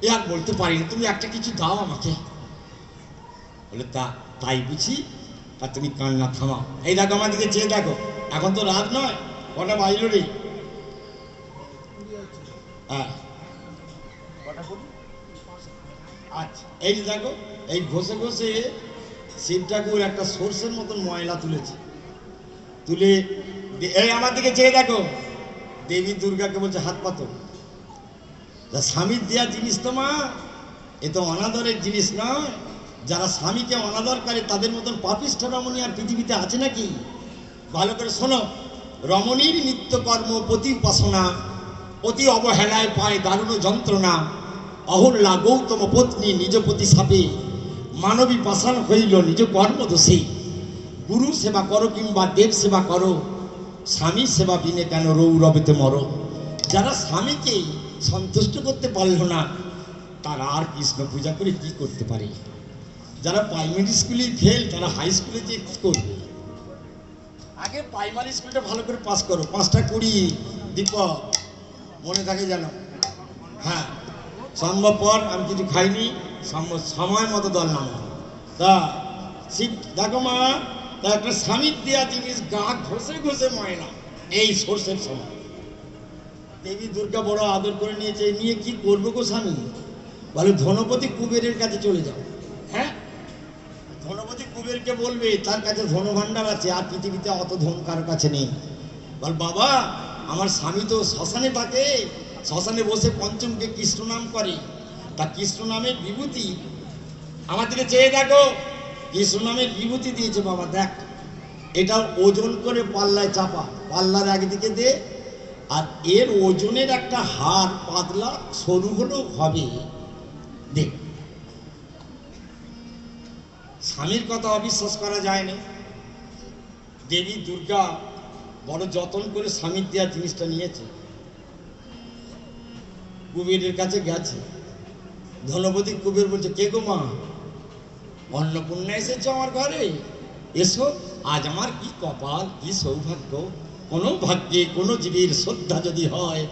এ আর বলতে পারি না, তুমি একটা কিছু দাও আমাকে। বলে তাই বুঝি, তা তুমি কান্না থামাও। এই দেখো আমার দিকে চেয়ে দেখো, এখন তো রাত নয়, কটা বাজলো রে? হ্যাঁ, আচ্ছা, এই যে দেখো, এই ঘষে ঘষে শিব ঠাকুর একটা সর্ষের মতন ময়লা তুলেছে, তুলে এই আমার দিকে চেয়ে দেখো, দেবী দুর্গাকে বলছে হাত পাতো। স্বামীর দেওয়া জিনিস তো মা, এ তো অনাদরের জিনিস নয়। যারা স্বামীকে অনাদর করে তাদের মতন পাপিষ্ঠ রমণী আর পৃথিবীতে আছে নাকি? ভালো করে শোনো, রমণীর নিত্যকর্ম প্রতি উপাসনা, অতি অবহেলায় পায় দারুণ যন্ত্রণা। অহল্যা গৌতম পত্নী নিজ প্রতি সাপে, মানবী পাষাণ হইল নিজ কর্মদোষে। গুরু সেবা করো কিংবা দেব সেবা করো, স্বামী সেবা বিনে কেন রৌরবেতে মরো। যারা স্বামীকে সন্তুষ্ট করতে পারল না, তারা আর কৃষ্ণ পূজা করে কি করতে পারে? যারা প্রাইমারি স্কুলে ফেল, তারা হাই স্কুলে যে কি করবে? আগে প্রাইমারি স্কুলটা ভালো করে পাস করো। 5টা 20 দীপক মনে থাকে যেন। হ্যাঁ, সম্ভব পর আমি কিছু খাইনি, সময় মতো দল নামো। তা শিব দেখো মা, তা একটা স্বামীর দেওয়া জিনিস গা ঘষে ঘষে ময়না, এই সর্ষের সময় দেবী দুর্গা বড় আদর করে নিয়েছে। নিয়ে কি করবো গো স্বামী? বলে ধনপতি কুবেরের কাছে চলে যাও। হ্যাঁ, ধনপতি কুবেরকে বলবে তার কাছে ধনভাণ্ডার আছে, আর পৃথিবীতে অত ধন কারোর কাছে নেই। বল বাবা, আমার স্বামী তো শ্মশানে থাকে, শ্মশানে বসে পঞ্চমকে কৃষ্ণ নাম করে, তা কৃষ্ণ নামের বিভূতি আমার দিকে চেয়ে দেখো, কৃষ্ণ নামের বিভূতি দিয়েছে বাবা, দেখ এটা ওজন করে পাল্লায় চাপা, পাল্লার একদিকে দে, আর এর ওজনের একটা হার পাতলা সরু হলেও হবে। দেখ, স্বামীর কথা অবিশ্বাস করা যায় না। দেবী দুর্গা বড় যত্ন করে স্বামীর দেওয়া জিনিসটা নিয়েছে, কুবেরের কাছে গেছে। ধনপতি কুবের বলছে, কে গো মা, অন্নপূর্ণা এসেছ আমার ঘরে, এসো। আজ আমার কি কপাল, কি সৌভাগ্য। কোনো ভাগ্যে কোনো জীবের শ্রদ্ধা যদি হয়,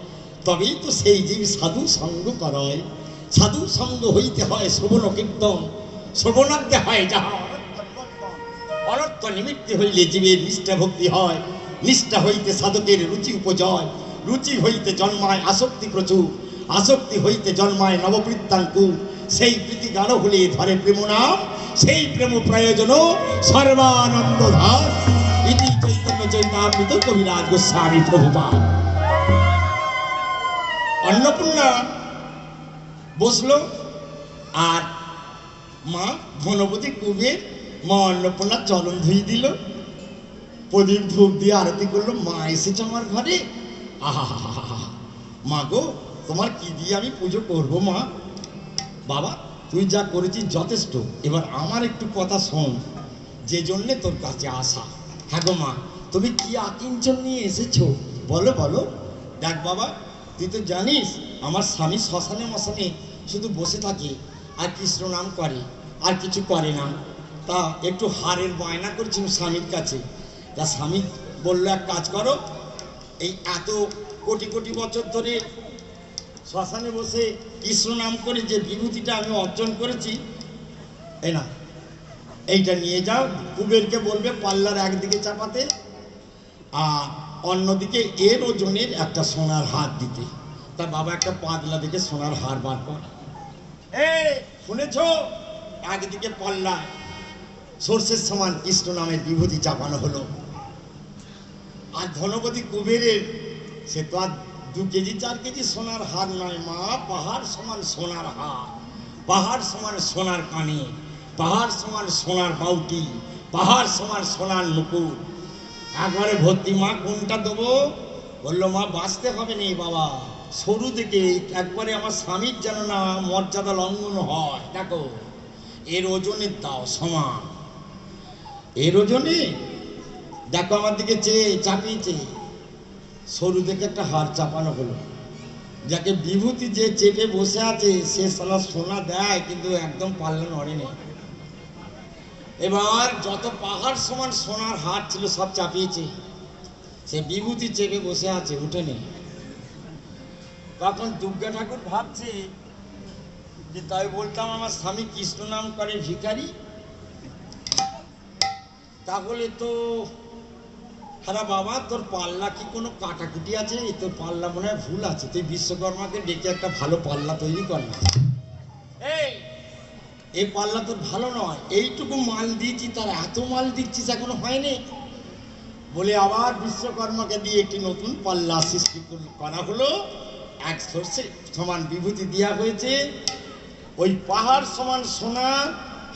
তবেই তো সেই জীব সাধু সঙ্গ করায়। সাধু সঙ্গ হইতে হয় শ্রবণ কীর্তন, শ্রবণার্থে হয় যাহা অনর্থ নিমিত্তে হইলে জীবের নিষ্ঠা ভক্তি হয়। নিষ্ঠা হইতে সাধকের রুচি উপজয়, রুচি হইতে জন্মায় আসক্তি প্রচুর, আসক্তি হইতে জন্মায় নববৃত্তাঙ্কুর। সেই প্রীতি গাঢ় হলে ধরে প্রেম নাম, সেই প্রেম প্রয়োজন সর্বানন্দ ধাম। ইতি চৈতন্য চৈতামৃত কবিরাজ গোস্বামী প্রভুপাদ। অন্নপূর্ণা বসলো, আর মা ধনপতি কুবের মা অন্নপূর্ণার চরণ ধুয়ে দিল, প্রদীপ ধূপ দিয়ে আরতি করলো। মা এসেছে আমার ঘরে, আহা হা হা। মা গো, তোমার কি দিয়ে আমি পুজো করবো মা? বাবা, তুই যা করেছিস যথেষ্ট, এবার আমার একটু কথা শোন, যে জন্যে তোর কাছে আসা। হ্যাঁ গো মা, তুমি কি আকিঞ্চন নিয়ে এসেছো বলো বলো। দেখ বাবা, তুই তো জানিস আমার স্বামী শ্মশানে মশানে শুধু বসে থাকে আর কৃষ্ণ নাম করে, আর কিছু করে না। তা একটু হারের বায়না করছি স্বামীর কাছে। তা স্বামী বললো এক কাজ করো, এই এত কোটি কোটি বছর ধরে শ্মশানে বসে কৃষ্ণ নাম করে যে বিভূতিটা আমি অর্জন করেছি, এই না এইটা নিয়ে যাও, কুবেরকে বলবে পাল্লার একদিকে চাপাতে আর অন্যদিকে এর ওজনের একটা সোনার হার দিতে। তার বাবা একটা পাতলা দিকে সোনার হার বার কর। শুনেছ, একদিকে পাল্লা সর্ষের সমান কৃষ্ণ নামের বিভূতি চাপানো হলো। আর ধনপতি কুবেরের সে তো আর 2 কেজি 4 কেজি সোনার হার নয় মা, পাহাড় সমান সোনার হার, পাহাড় সমান সোনার কানে, পাহাড় সমান সোনার বাউটি, পাহাড় সমান সোনার মুকুট, একবারে ভর্তি। মা কোনটা দেবো? বললো মা বাঁচতে হবে নেই বাবা, সরু থেকে একবারে আমার স্বামীর যেন না মর্যাদা লঙ্ঘন হয়। দেখো এর ওজনের দাও সমান, এর ওজনে দেখো আমার দিকে চেয়ে চাপিয়েছে, সরু থেকে একটা হার চাপানো হলো। যাকে বিভূতি যে চেপে বসে আছে সে সালা সোনা দেয় কিন্তু একদম পাল্লা নড়ে নেই। এবার যত পাহাড় সমান সোনার হার ছিল সব চাপিয়েছে, সে বিভূতি চেপে বসে আছে, উঠে নেই। তখন দুর্গা ঠাকুর ভাবছে যে তাই বলতাম আমার স্বামী কৃষ্ণ নাম করে ভিখারি, তাহলে তো হ্যাঁ বাবা তোর পাল্লা কি কোনো কাটাকুটি আছে? তোর পাল্লা মনে হয় ভুল আছে, তুই বিশ্বকর্মাকে ডেকে একটা ভালো পাল্লা তৈরি কর না। এই পাল্লা তোর ভালো নয়, এইটুকু মাল দিয়েছি তার এত মাল দিচ্ছিস এখনো হয়নি বলে আবার বিশ্বকর্মাকে দিয়ে একটি নতুন পাল্লা সৃষ্টি করা হলো। 1 সর্ষে সমান বিভূতি দেওয়া হয়েছে, ওই পাহাড় সমান সোনার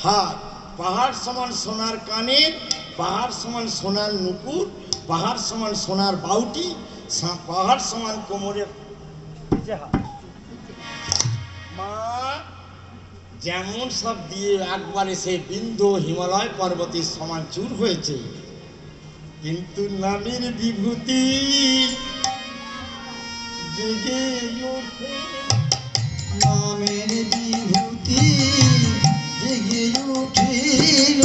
হার, পাহাড় সমান সোনার কানের, পাহাড় সমান সোনার নুপুর, পাহাড় সমান সোনার বাউটি, পাহাড় সমান কোমরের মা যেমন সব দিয়ে একবারে সে বিন্দু হিমালয় পর্বতের সমান চূর হয়েছে। কিন্তু নামের বিভূতি জেগে ওঠে, নামের বিভূতি জেগে উঠিল,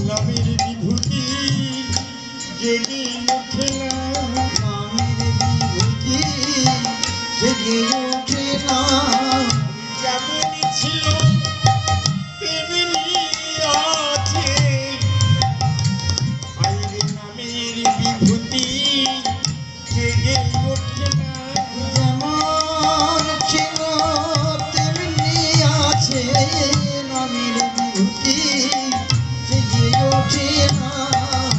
নামের বিভূতি জেগে ওঠে না, নামের বিভূতি জেগে উঠে না। যেমনই ছিল তেমনি আছে, আইরে নামের বিভূতি জেগে ওঠে না। যেমন ছিল তেমনি আছে, নামের বিভূতি জেগে ওঠে না।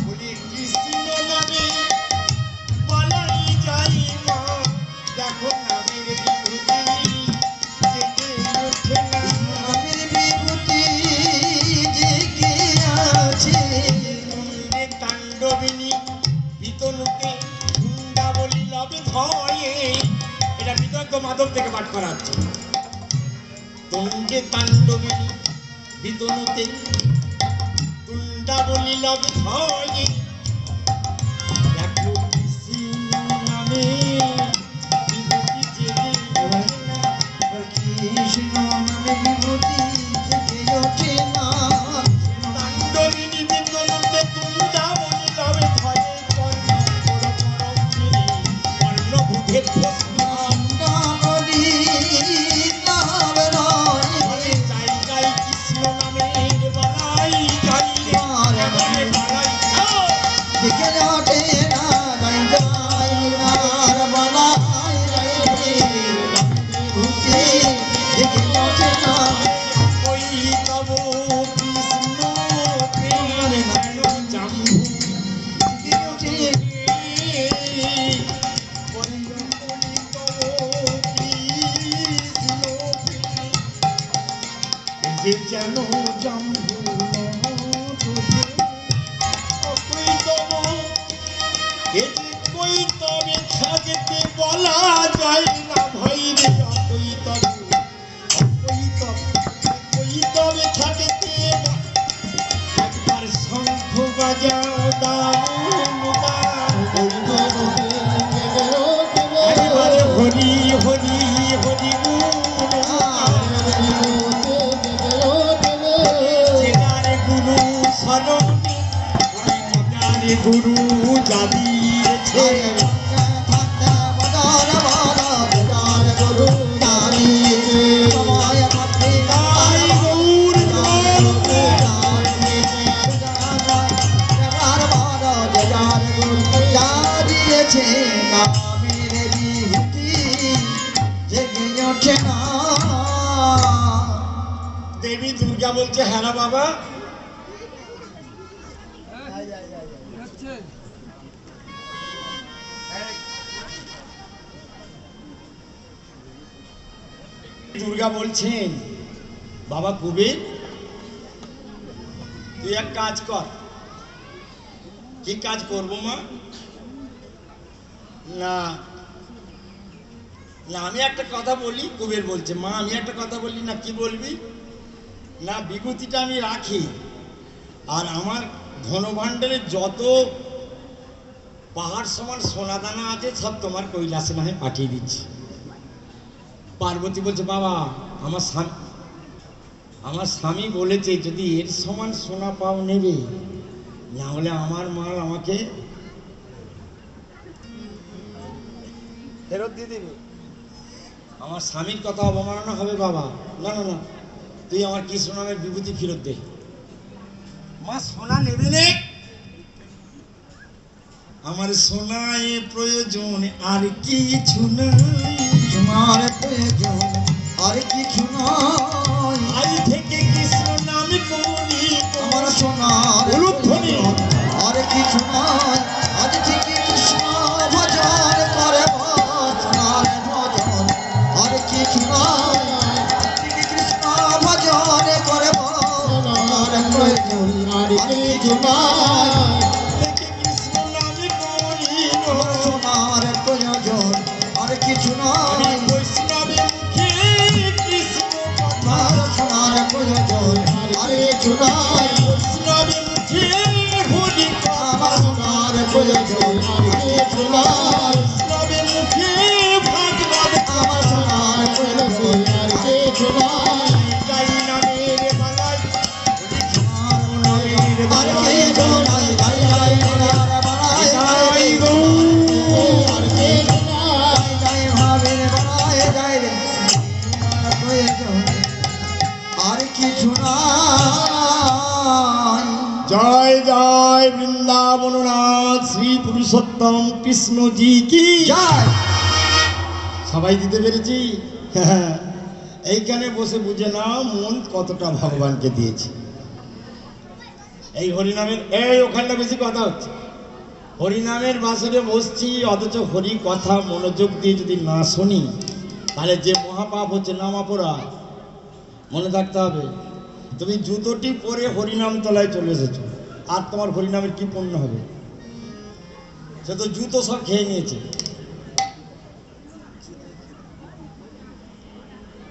বলি কৃষ্ণ নামে বলাই যাই মা, দেখো নামের বিভূতি জেগে ওঠে না। নামের বিভূতি জেগে আছে, তুণ্ডে তাণ্ডবিনী বিতনুতে হুন্ডা বলি লবে ভয়ে। এটা বিতর্ক মাধব থেকে পাঠ করা হচ্ছে। তুণ্ডে তাণ্ডবিনী বিতনুতে তুণ্ডা বলি লবে ভয়ে, দেখো কৃষ্ণ নামে বিভূতি জেগে ওঠে না। কৃষ্ণ নামের বিভূতি জেগে ওঠে না। তাণ্ডবিনী বিতনুতে তুণ্ডা বলি লবে ভয়ে, কর্ণভূতের প্রশ্ন আমরা বলি নাম রয়, জায়গায় কৃষ্ণ নামের বালাই গাইলে এবারে বালাই গাও। জেগে ওঠে না, গাই গাই আর বালাই রে, বিভূতি জেগে ওঠে না। ওই তব কৃষ্ণ প্রেমের জাম্বু জেগে ওঠে ওই তব কৃষ্ণ যে যেন জাম্বু ওই তব এ যে কই তবে থাকতে বলা যায় না ভাই রে। ওই তবে ওই তবে থাকতে একবার শঙ্খ বাজাও দাও একবার গুরু যা দিয়েছে দেবী দুর্গা বলছে হ্যাঁ না বাবা, দুর্গা বলছেন বাবা কুবের তুই এক কাজ কর। কি কাজ করবো মা? না না আমি একটা কথা বলি। কুবের বলছে মা আমি একটা কথা বলি না। কি বলবি? না বিভূতিটা আমি রাখি, আর আমার ধনভাণ্ডারে যত পাহাড় সমান সোনাদানা আছে সব তোমার কৈলাসে না পাঠিয়ে দিচ্ছি। পার্বতী বলছে বাবা আমার স্বামী বলেছে যদি এর সমান সোনা পাও নেবে, না হলে আমার মাল আমাকে ফেরত দিয়ে দেবে। আমার স্বামীর কথা অবমাননা হবে বাবা। না না না তুই আমার কৃষ্ণ নামের বিভূতি ফেরত দে। মা সোনা নেবে নে, আমার সোনায় প্রয়োজন আর কিছু নাই, তোমার প্রয়োজন আর কিছু নয়। আজ থেকে কৃষ্ণ নামে করি আমার সোনার উলুধ্বনি আর কিছু নয়। আজ থেকে কৃষ্ণ ভজন করে সোনার ভজন আর কিছু নয়। আজ থেকে কৃষ্ণ ভজন করে সোনার প্রয়োজন আর কিছু নয়। থেকে কৃষ্ণ নামে করি আমার সোনার প্রয়োজন আর কিছু নয়। আমি বৈষ্ণবের মুখে কৃষ্ণ কথা, আমার সোনার প্রয়োজন আর কিছু নয়। বৈষ্ণবের মুখে হরি আমার কথা, সোনার প্রয়োজন আর কিছু নয়। বৈষ্ণবের মুখে ভাগবত আমার সোনার প্রয়োজন আর কিছু নয়। গাই নামের মালায় আর কিছু নয়। গাই গাই গাই বাড়ায় গাই গাই গো আর কিছু নয়। গাই ভাবের বাড়ায় গাই রে সোনার প্রয়োজন আর কিছু নয়। জয় জয় বৃন্দাবননাথ শ্রী পুরুষোত্তম কৃষ্ণজি কি জয়। সবাই দিতে পেরেছি? এইখানে বসে বুঝে নাও মন কতটা ভগবানকে দিয়েছে। এই হরিনামের ওখানটা বেশি কথা হচ্ছে। হরিনামের বাসরে বসছি, অথচ হরি কথা মনোযোগ দিয়ে যদি না শুনি তাহলে যে মহাপাপ হচ্ছে নামাপরা। মনে থাকতে হবে তুমি জুতোটি পরে হরিনাম তলায় চলে এসেছো, আর তোমার হরিনামের কি পুণ্য হবে? সে তো জুতো সব খেয়ে নিয়েছে,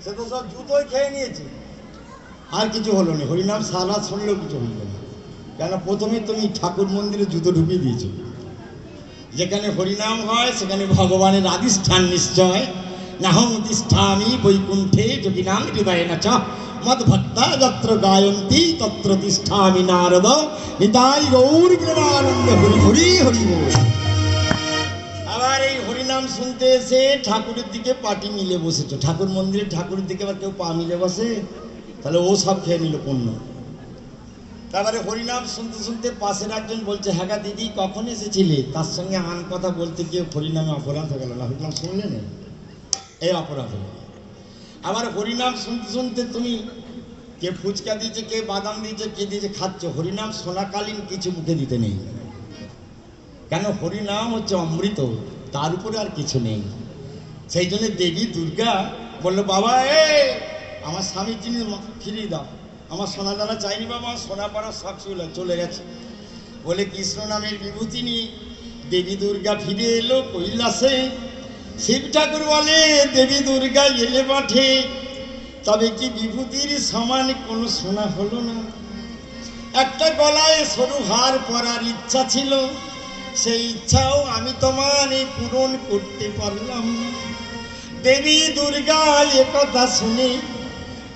সে তো সব জুতোই খেয়ে নিয়েছে, আর কিছু হলো না। হরিনাম সারা শুনলেও কিছু হইল না। কেন? প্রথমে তুমি ঠাকুর মন্দিরে জুতো ঢুকিয়ে দিয়েছো। যেখানে হরিনাম হয় সেখানে ভগবানের আদিষ্ঠান নিশ্চয়। নাহং তিষ্ঠামি বৈকুণ্ঠে যোগিনাং হৃদয়ে নাচ মদ ভক্তা যত্র গায়ন্তি তত্র তিষ্ঠামি নারদ নিতাই গৌর প্রেমানন্দ হরি হরি হরি বল। আবার এই হরিনাম শুনতে এসে ঠাকুরের দিকে পাটি মিলে বসেছো। ঠাকুর মন্দিরে ঠাকুরের দিকে আবার কেউ পা মিলে বসে? তাহলে ও সব খেয়ে নিল পুণ্য। তারপরে হরিনাম শুনতে শুনতে পাশের একজন বলছে হ্যাঁ গা দিদি কখন এসেছিলে? তার সঙ্গে আন কথা বলতে গিয়ে হরিনামে অপরাধ হয়ে গেল। না হরিনাম শুনলেন এই অপরাধ হলো। আবার হরিনাম শুনতে শুনতে তুমি কে ফুচকা দিয়েছে, কে বাদাম দিয়েছে, কে দিয়েছে খাচ্ছ। হরিনাম শোনাকালীন কিছু মুখে দিতে নেই। কেন? হরিনাম হচ্ছে অমৃত, তার উপরে আর কিছু নেই। সেই জন্য দেবী দুর্গা বললো বাবা আমার স্বামীর জিনিস ফিরিয়ে দাও। আমার সোনা দানা চাইনি বাবা, সোনা পাড়া সব চলে গেছে। বলে কৃষ্ণ নামের বিভূতি নিয়ে দেবী দুর্গা ফিরে এলো কৈলাসে। শিব ঠাকুর বলে দেবী দুর্গা এলে মাঠে, তবে কি বিভূতির সমান কোনো সোনা হলো না। একটা গলায় সরু হার পরার ইচ্ছা ছিল, সেই ইচ্ছাও আমি তোমার পূরণ করতে পারলাম না। দেবী দুর্গা এ কথা শুনে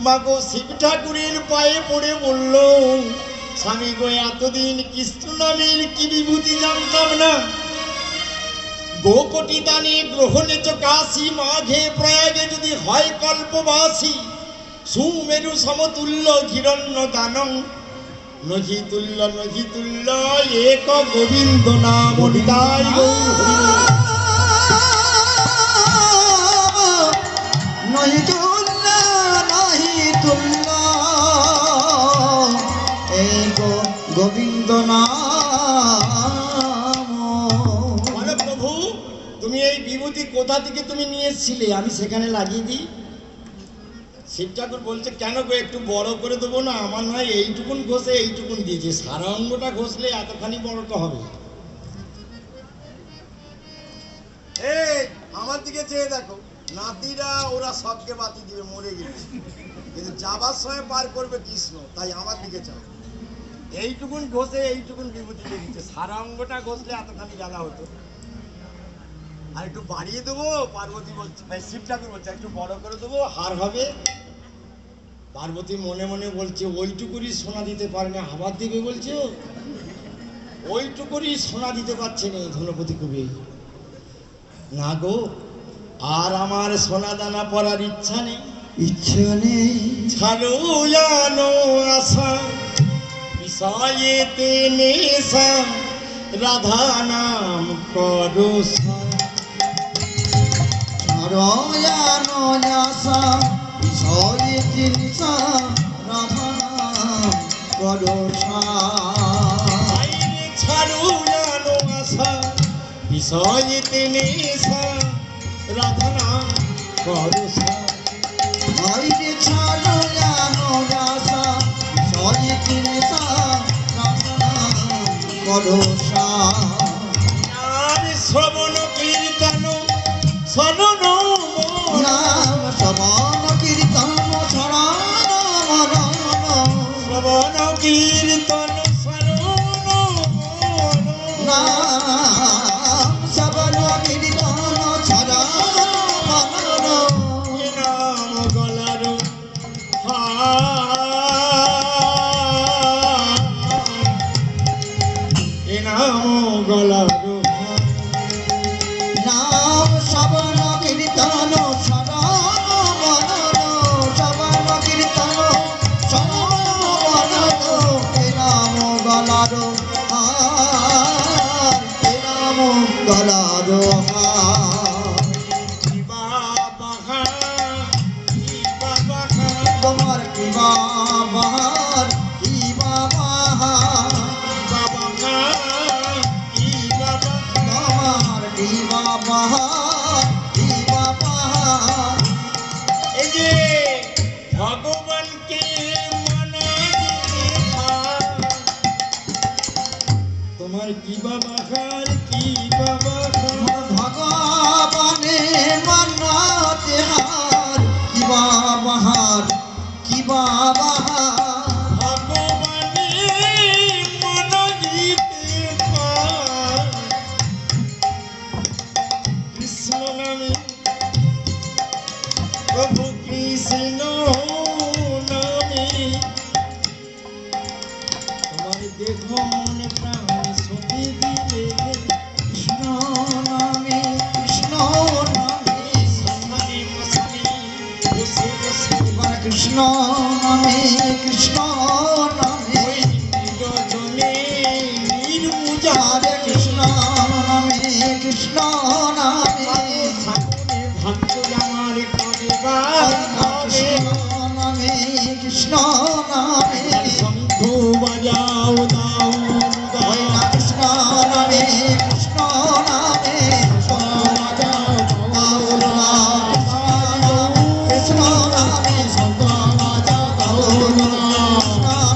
মাগো শিব ঠাকুরের পায়ে পড়ে বলল স্বামী গো এতদিন কৃষ্ণ নামের কি বিভূতি জানতাম না। গোকটি দানে গ্রহণে চকাশি মাঘে প্রয়াগে যদি হয় কল্পবাসী সুমেরু সমতুল্য হিরণ্য দানং নহিতুল্য নহিতুল্য এক গোবিন্দ নাম হৃদয় গৌর হরি। নহি তুল্লা নহি তুল্লা এই গোবিন্দ নাম। বলো প্রভু, তুমি এই বিভূতি কোথা থেকে তুমি নিয়ে এসেছিলে? আমি সেখানে লাগিয়ে দিই। শিব ঠাকুর বলছে কেন গো, একটু বড় করে দেবো না? আমার নয় এইটুকুন ঘষে এইটুকুন দিয়েছে, সারা অঙ্গটা ঘষলে এতখানি বড় তো হবে। এই আমার দিকে চেয়ে দেখো, নাতিরা ওরা সবকে বাতি দিবে, মরে গেছে, কিন্তু যাবার সময় পার করবে কৃষ্ণ, তাই আমার দিকে চাও। এইটুকুন ঘষে এইটুকুন বিভূতি দিয়ে দিচ্ছে, সারা অঙ্গটা ঘষলে এতখানি জ্বালা হতো। আর একটু বাড়িয়ে দেবো, পার্বতী বলছে, শিব ঠাকুর বলছে একটু বড় করে দেবো, হার হবে। পার্বতী মনে মনে বলছে ওইটুকুরই সোনা দিতে পারে না, আবার দিবে বলছে। ওইটুকুরই সোনা দিতে পারছে না ধনপতি কবি। না গো, আর আমার সোনা দানা পরার ইচ্ছা নেই, ইচ্ছা নেই। ছাড়ো জানো আশা বিষয়েতে নেশা, রাধা নাম করো সা। রয়ানো আশা বিষয়ে চিন্তা রাধা নাম করো বাইরে ছাড়ো জানো আশা বিষয়েতে নেশা, রাধা নাম করো সা। বাইরে ছাড়ো জানো আশা বিষয়ে চিন্তা রাধা নাম করো আর শ্রবণ কীর্তন শরণ নাম শ্রবণ কীর্তন ছড়া শ্রবণ কীর্তন শরণ নাম শ্রবণ কীর্তন ছড়া এ নাম গলার এ নাম গলার নাম শ্রবণ কীর্তন শ্রবণ শ্রবণ কীর্তন শ্রবণ এ নাম গলার হার, এ নাম গলার হার। তোমার কি বাবার কি বাবার তোমার কি বাবার কি বাবার। এই যে ভগবানকে মানা দিতে হয়, তোমার কি বাবা খার কি বাবা খার, ভগবানে মানাতে হার কি বাবার কি বাবার। ভগবানে মানা দিতে হয়, কৃষ্ণ নামে প্রভু কৃষ্ণ নামে, তোমার দেখো মনে প্রাণ সঁপে দিলে, কৃষ্ণ নামে কৃষ্ণ নামে সন্ধানে মশানে বসে বসে এবার কৃষ্ণ নামে কৃষ্ণ নামে ওই নির্জনে নির্মুজা হরে কৃষ্ণ নামে কৃষ্ণ নামে ঠাকুরে ভক্ত আমার করে কৃষ্ণ নামে কৃষ্ণ নামে শঙ্খ বাজাও দাও হয় না কৃষ্ণ নামে কৃষ্ণ নামে কৃষ্ণ নামে কৃষ্ণ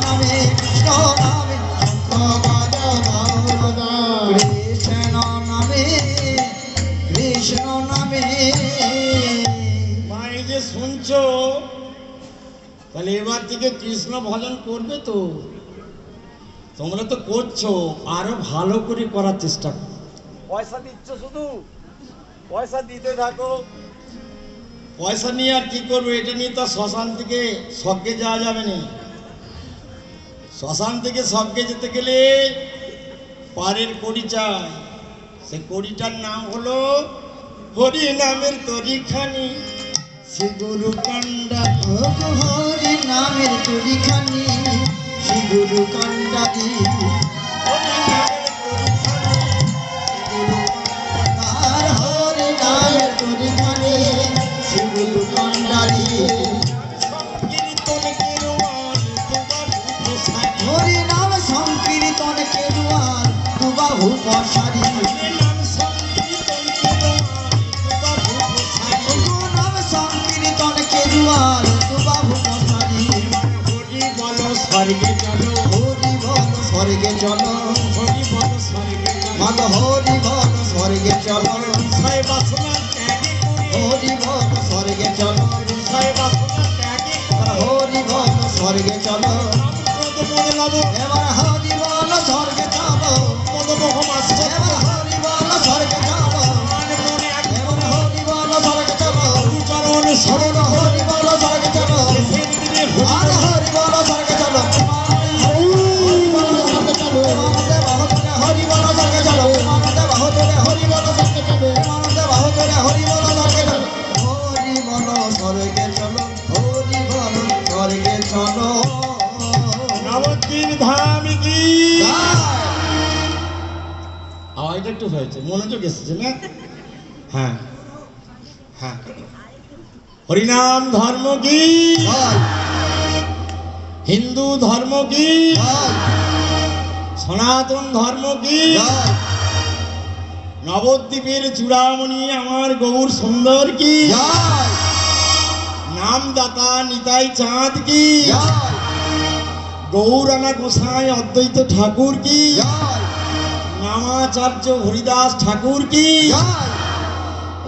নামে কৃষ্ণ নামে কৃষ্ণ নামে। মাই যে শুনছো, তাহলে এবার থেকে কৃষ্ণ ভজন করবে তো? তোমরা তো করছো, আরো ভালো করে করার চেষ্টা করো। পয়সা দিচ্ছ, শুধু পয়সা দিতে থাকো। পয়সা নিয়ে আর কি করবো? এটা নিয়ে তো শ্মশান থেকে স্বর্গে যাওয়া যাবে না। শ্মশান থেকে স্বর্গে যেতে গেলে পারের কড়ি চাই। সে কড়িটার নাম হলো হরি নামের তরিখানি শ্রী গুরু কান্ডারি। হরি নামের তরিখানি শ্রী গুরু কান্ডারি। হরি নামের তরিখানি আর হরি নামের তরিখানি শ্রী গুরু কান্ডারি। কীর্তন কেরোয়াল দুবাহু প্রসারী। হরি নাম সংকীর্তন কেরুয়াল দুবাহু প্রসারী। হরি নাম সংকীর্তন কেরোয়াল দুবাহু প্রসারী। নাম সংকীর্তন কেরুয়াল দুবাহু প্রসারী। হরি বল স্বর্গে চলো, হরি বল স্বর্গে চলো, হরি বল স্বর্গে চলো। মাগ হরি বল স্বর্গে চলো, বিষয় বাসনা ত্যাগে করে, হরি বল স্বর্গে চলো, বিষয় বাসনা ত্যাগে করে। হরি বল স্বর্গে চলো। নামপ্রদ মনে লব এবার হরি বল স্বর্গে চলো, পদমোহমাশ্চ এবার হরি বল স্বর্গে চলো, মান মনে এক এবার হরি বল স্বর্গে চলো, গুরুচরণ শরণ শরণ হরি বল স্বর্গে চলো, দেশের দিনে আর হরি বল স্বর্গে চলো, হরি বল স্বর্গে চলো, মানতে বাহুতে হরি বল স্বর্গে চলো, মানতে বাহুতে হরি বল স্বর্গে চলো, মানতে বাহুতে হরি বল স্বর্গে চলো, হরি বল স্বর্গে চলো, হরি বল স্বর্গে চলো। নবদ্বীপ ধাম কি জয়। আওয়াজটা একটু হয়েছে, মনোযোগ এসেছে না? হ্যাঁ হ্যাঁ। হরিনাম ধর্ম কি, জয় হিন্দু ধর্ম কি, জয় সনাতন ধর্ম কি? জয় নবদ্বীপের চূড়ামণি আমার গৌর সুন্দর কি? জয় নামদাতা নিতাই চাঁদ কি? জয় গৌরানা গোসাই অদ্বৈত ঠাকুর কি? জয় নামাচার্য হরিদাস ঠাকুর কি? জয়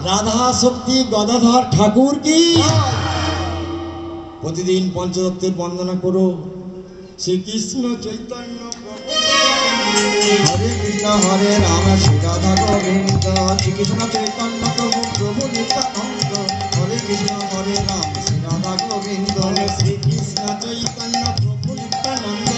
রাধা শক্তি গদাধর ঠাকুর কি? জয়। প্রতিদিন পঞ্চরত্নের বন্দনা করো। শ্রীকৃষ্ণ চৈতন্য প্রভু হরে কৃষ্ণ হরে রাম শ্রী রাধা গোবিন্দ শ্রীকৃষ্ণ চৈতন্য প্রভু প্রভু নিত্যানন্দ। হরে কৃষ্ণ হরে রাম শ্রী রাধা গোবিন্দ বলে শ্রীকৃষ্ণ চৈতন্য প্রভু নিত্যানন্দ।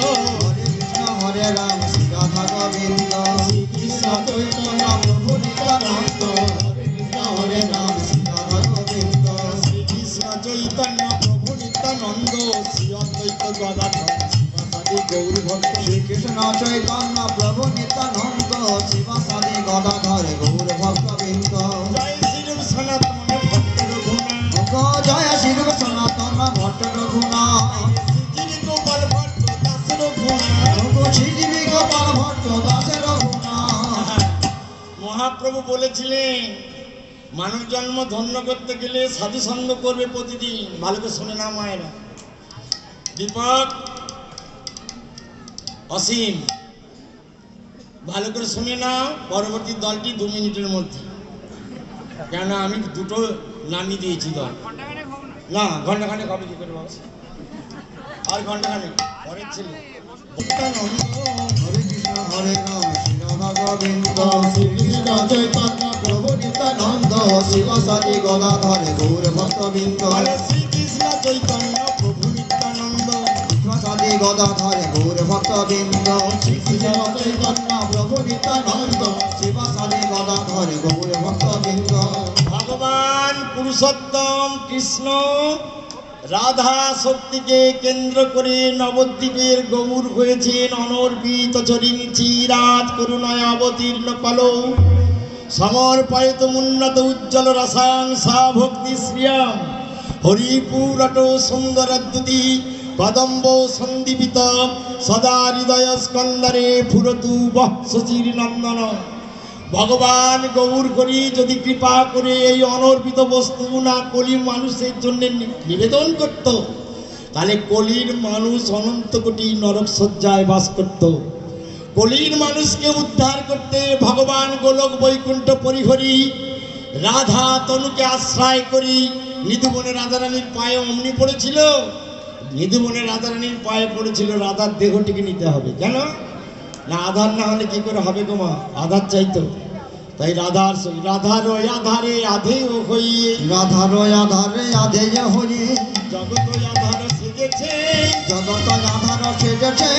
হরে কৃষ্ণ হরে রাম শ্রী রাধা গোবিন্দ শ্রীকৃষ্ণ চৈতন্য প্রভু নিত্যানন্দ। হরে কৃষ্ণ হরে রাম শ্রী রাধা গোবিন্দ শ্রীকৃষ্ণ চৈতন্য প্রভু নিত্যানন্দ শ্রী অদ্বৈত গদাধর শিবাসাদি গৌর ভক্ত। শ্রীকৃষ্ণ চৈতন্য প্রভু নিত্যানন্দ শিবাসাদি গদাধর গৌর ভক্তবৃন্দ। জয় শ্রীরূপ সনাতন ভক্ত রঘুনা, জয় শ্রীরূপ সনাতন ভট্ট রঘুনা, শ্রী গোপাল ভট্ট দাস রঘুনা। শ্রী গোপাল ভট্ট দাস রঘুনা। মহাপ্রভু বলেছিলেন মানব জন্ম ধন্য করতে গেলে সাধু সঙ্গ করবে প্রতিদিন। ভালো করে শুনে না মায়েরা। দীপক, অসীম, ভালো করে শুনে নাও। পরবর্তী দলটি 2 মিনিটের মধ্যে, কেননা আমি দুটো নামিয়ে দিয়েছি দল। না ঘন্টাখানেক হবে কি করে বাবা, আর ঘন্টাখানেক পরের ছেলে নিত্যানন্দ। হরে কৃষ্ণ হরে রাম শ্রী রাধা গোবিন্দ শ্রীকৃষ্ণ চৈতন্য প্রভু নিত্যানন্দ শিবাসাদি গদাধর গৌর ভক্তবৃন্দ। বলে শ্রীকৃষ্ণ চৈতন্য প্রভু নিত্যানন্দ। শিবাসাদি গদাধর গৌর ভক্তবৃন্দ শ্রীকৃষ্ণ চৈতন্য প্রভু নিত্যানন্দ শিবাসাদি গদাধর গৌর ভক্তবৃন্দ। ভগবান পুরুষোত্তম কৃষ্ণ রাধা শক্তিকে কেন্দ্র করে নবদ্বীপের গৌর হয়েছেন অনর্বিত চরিঞ্চি রাজ করুণায় অবতীর্ণ কলৌ সমর্পয়িত উন্নত উজ্জ্বল রসাং সা ভক্তি শ্রিয়াম হরিপুরট সুন্দরদ্যুতি কদম্ব সন্দীপিত সদা হৃদয় স্কন্দরে ফুরতু বহ শশীর নন্দন। ভগবান গৌর করি যদি কৃপা করে এই অনর্পিত বস্তু না কলির মানুষের জন্য নিবেদন করত, তাহলে কলির মানুষ অনন্ত কোটি নরক সজ্জায় বাস করত। কলির মানুষকে উদ্ধার করতে ভগবান গোলক বৈকুণ্ঠ পরিহরি রাধা তনুকে আশ্রয় করি নিধুবনে রাধারানীর পায়ে অমনি পড়েছিল। নিধুবনে রাধারানীর পায়ে পড়েছিল রাধার দেহটিকে নিতে হবে। কেন না, আধার না হলে কি করে হবে গো মা, আধার চাইতো। তাই রাধার রাধার আধারে আধেয় হইয়ে রাধার আধারে আধেয় হরি জগৎ আধার সে সেজেছে জগত আধার সেজেছে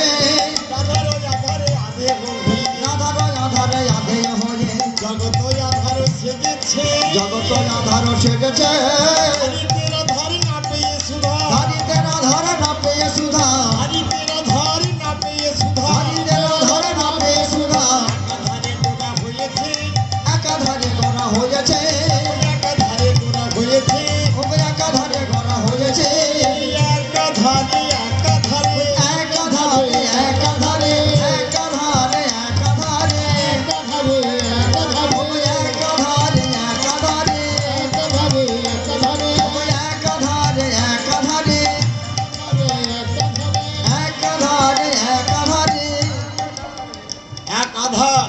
রাধার আধারে আধে হয়ে আধার আধারে আধে হয়ে জগত আধার সেজেছে জগত আধার সেজেছে হরিতের আধার না পেয়ে সুধা হরিতের আধার না পেয়ে সুধা হরিতের আধার না পেয়ে সুধা হরিতের আধার না পেয়ে সুধা আধারে তোরা হয়েছে একাধারে করা হয়েছে একাধারে তোরা হয়েছে একাধারে করা হয়েছে একাধারে একাধারে একাধারে একাধারে একাধারে একাধারে একাধারে একাধারে একাধারে একাধারে একাধারে একাধারে একাধারে একাধারে এক আধার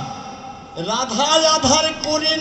রাধা আধার করে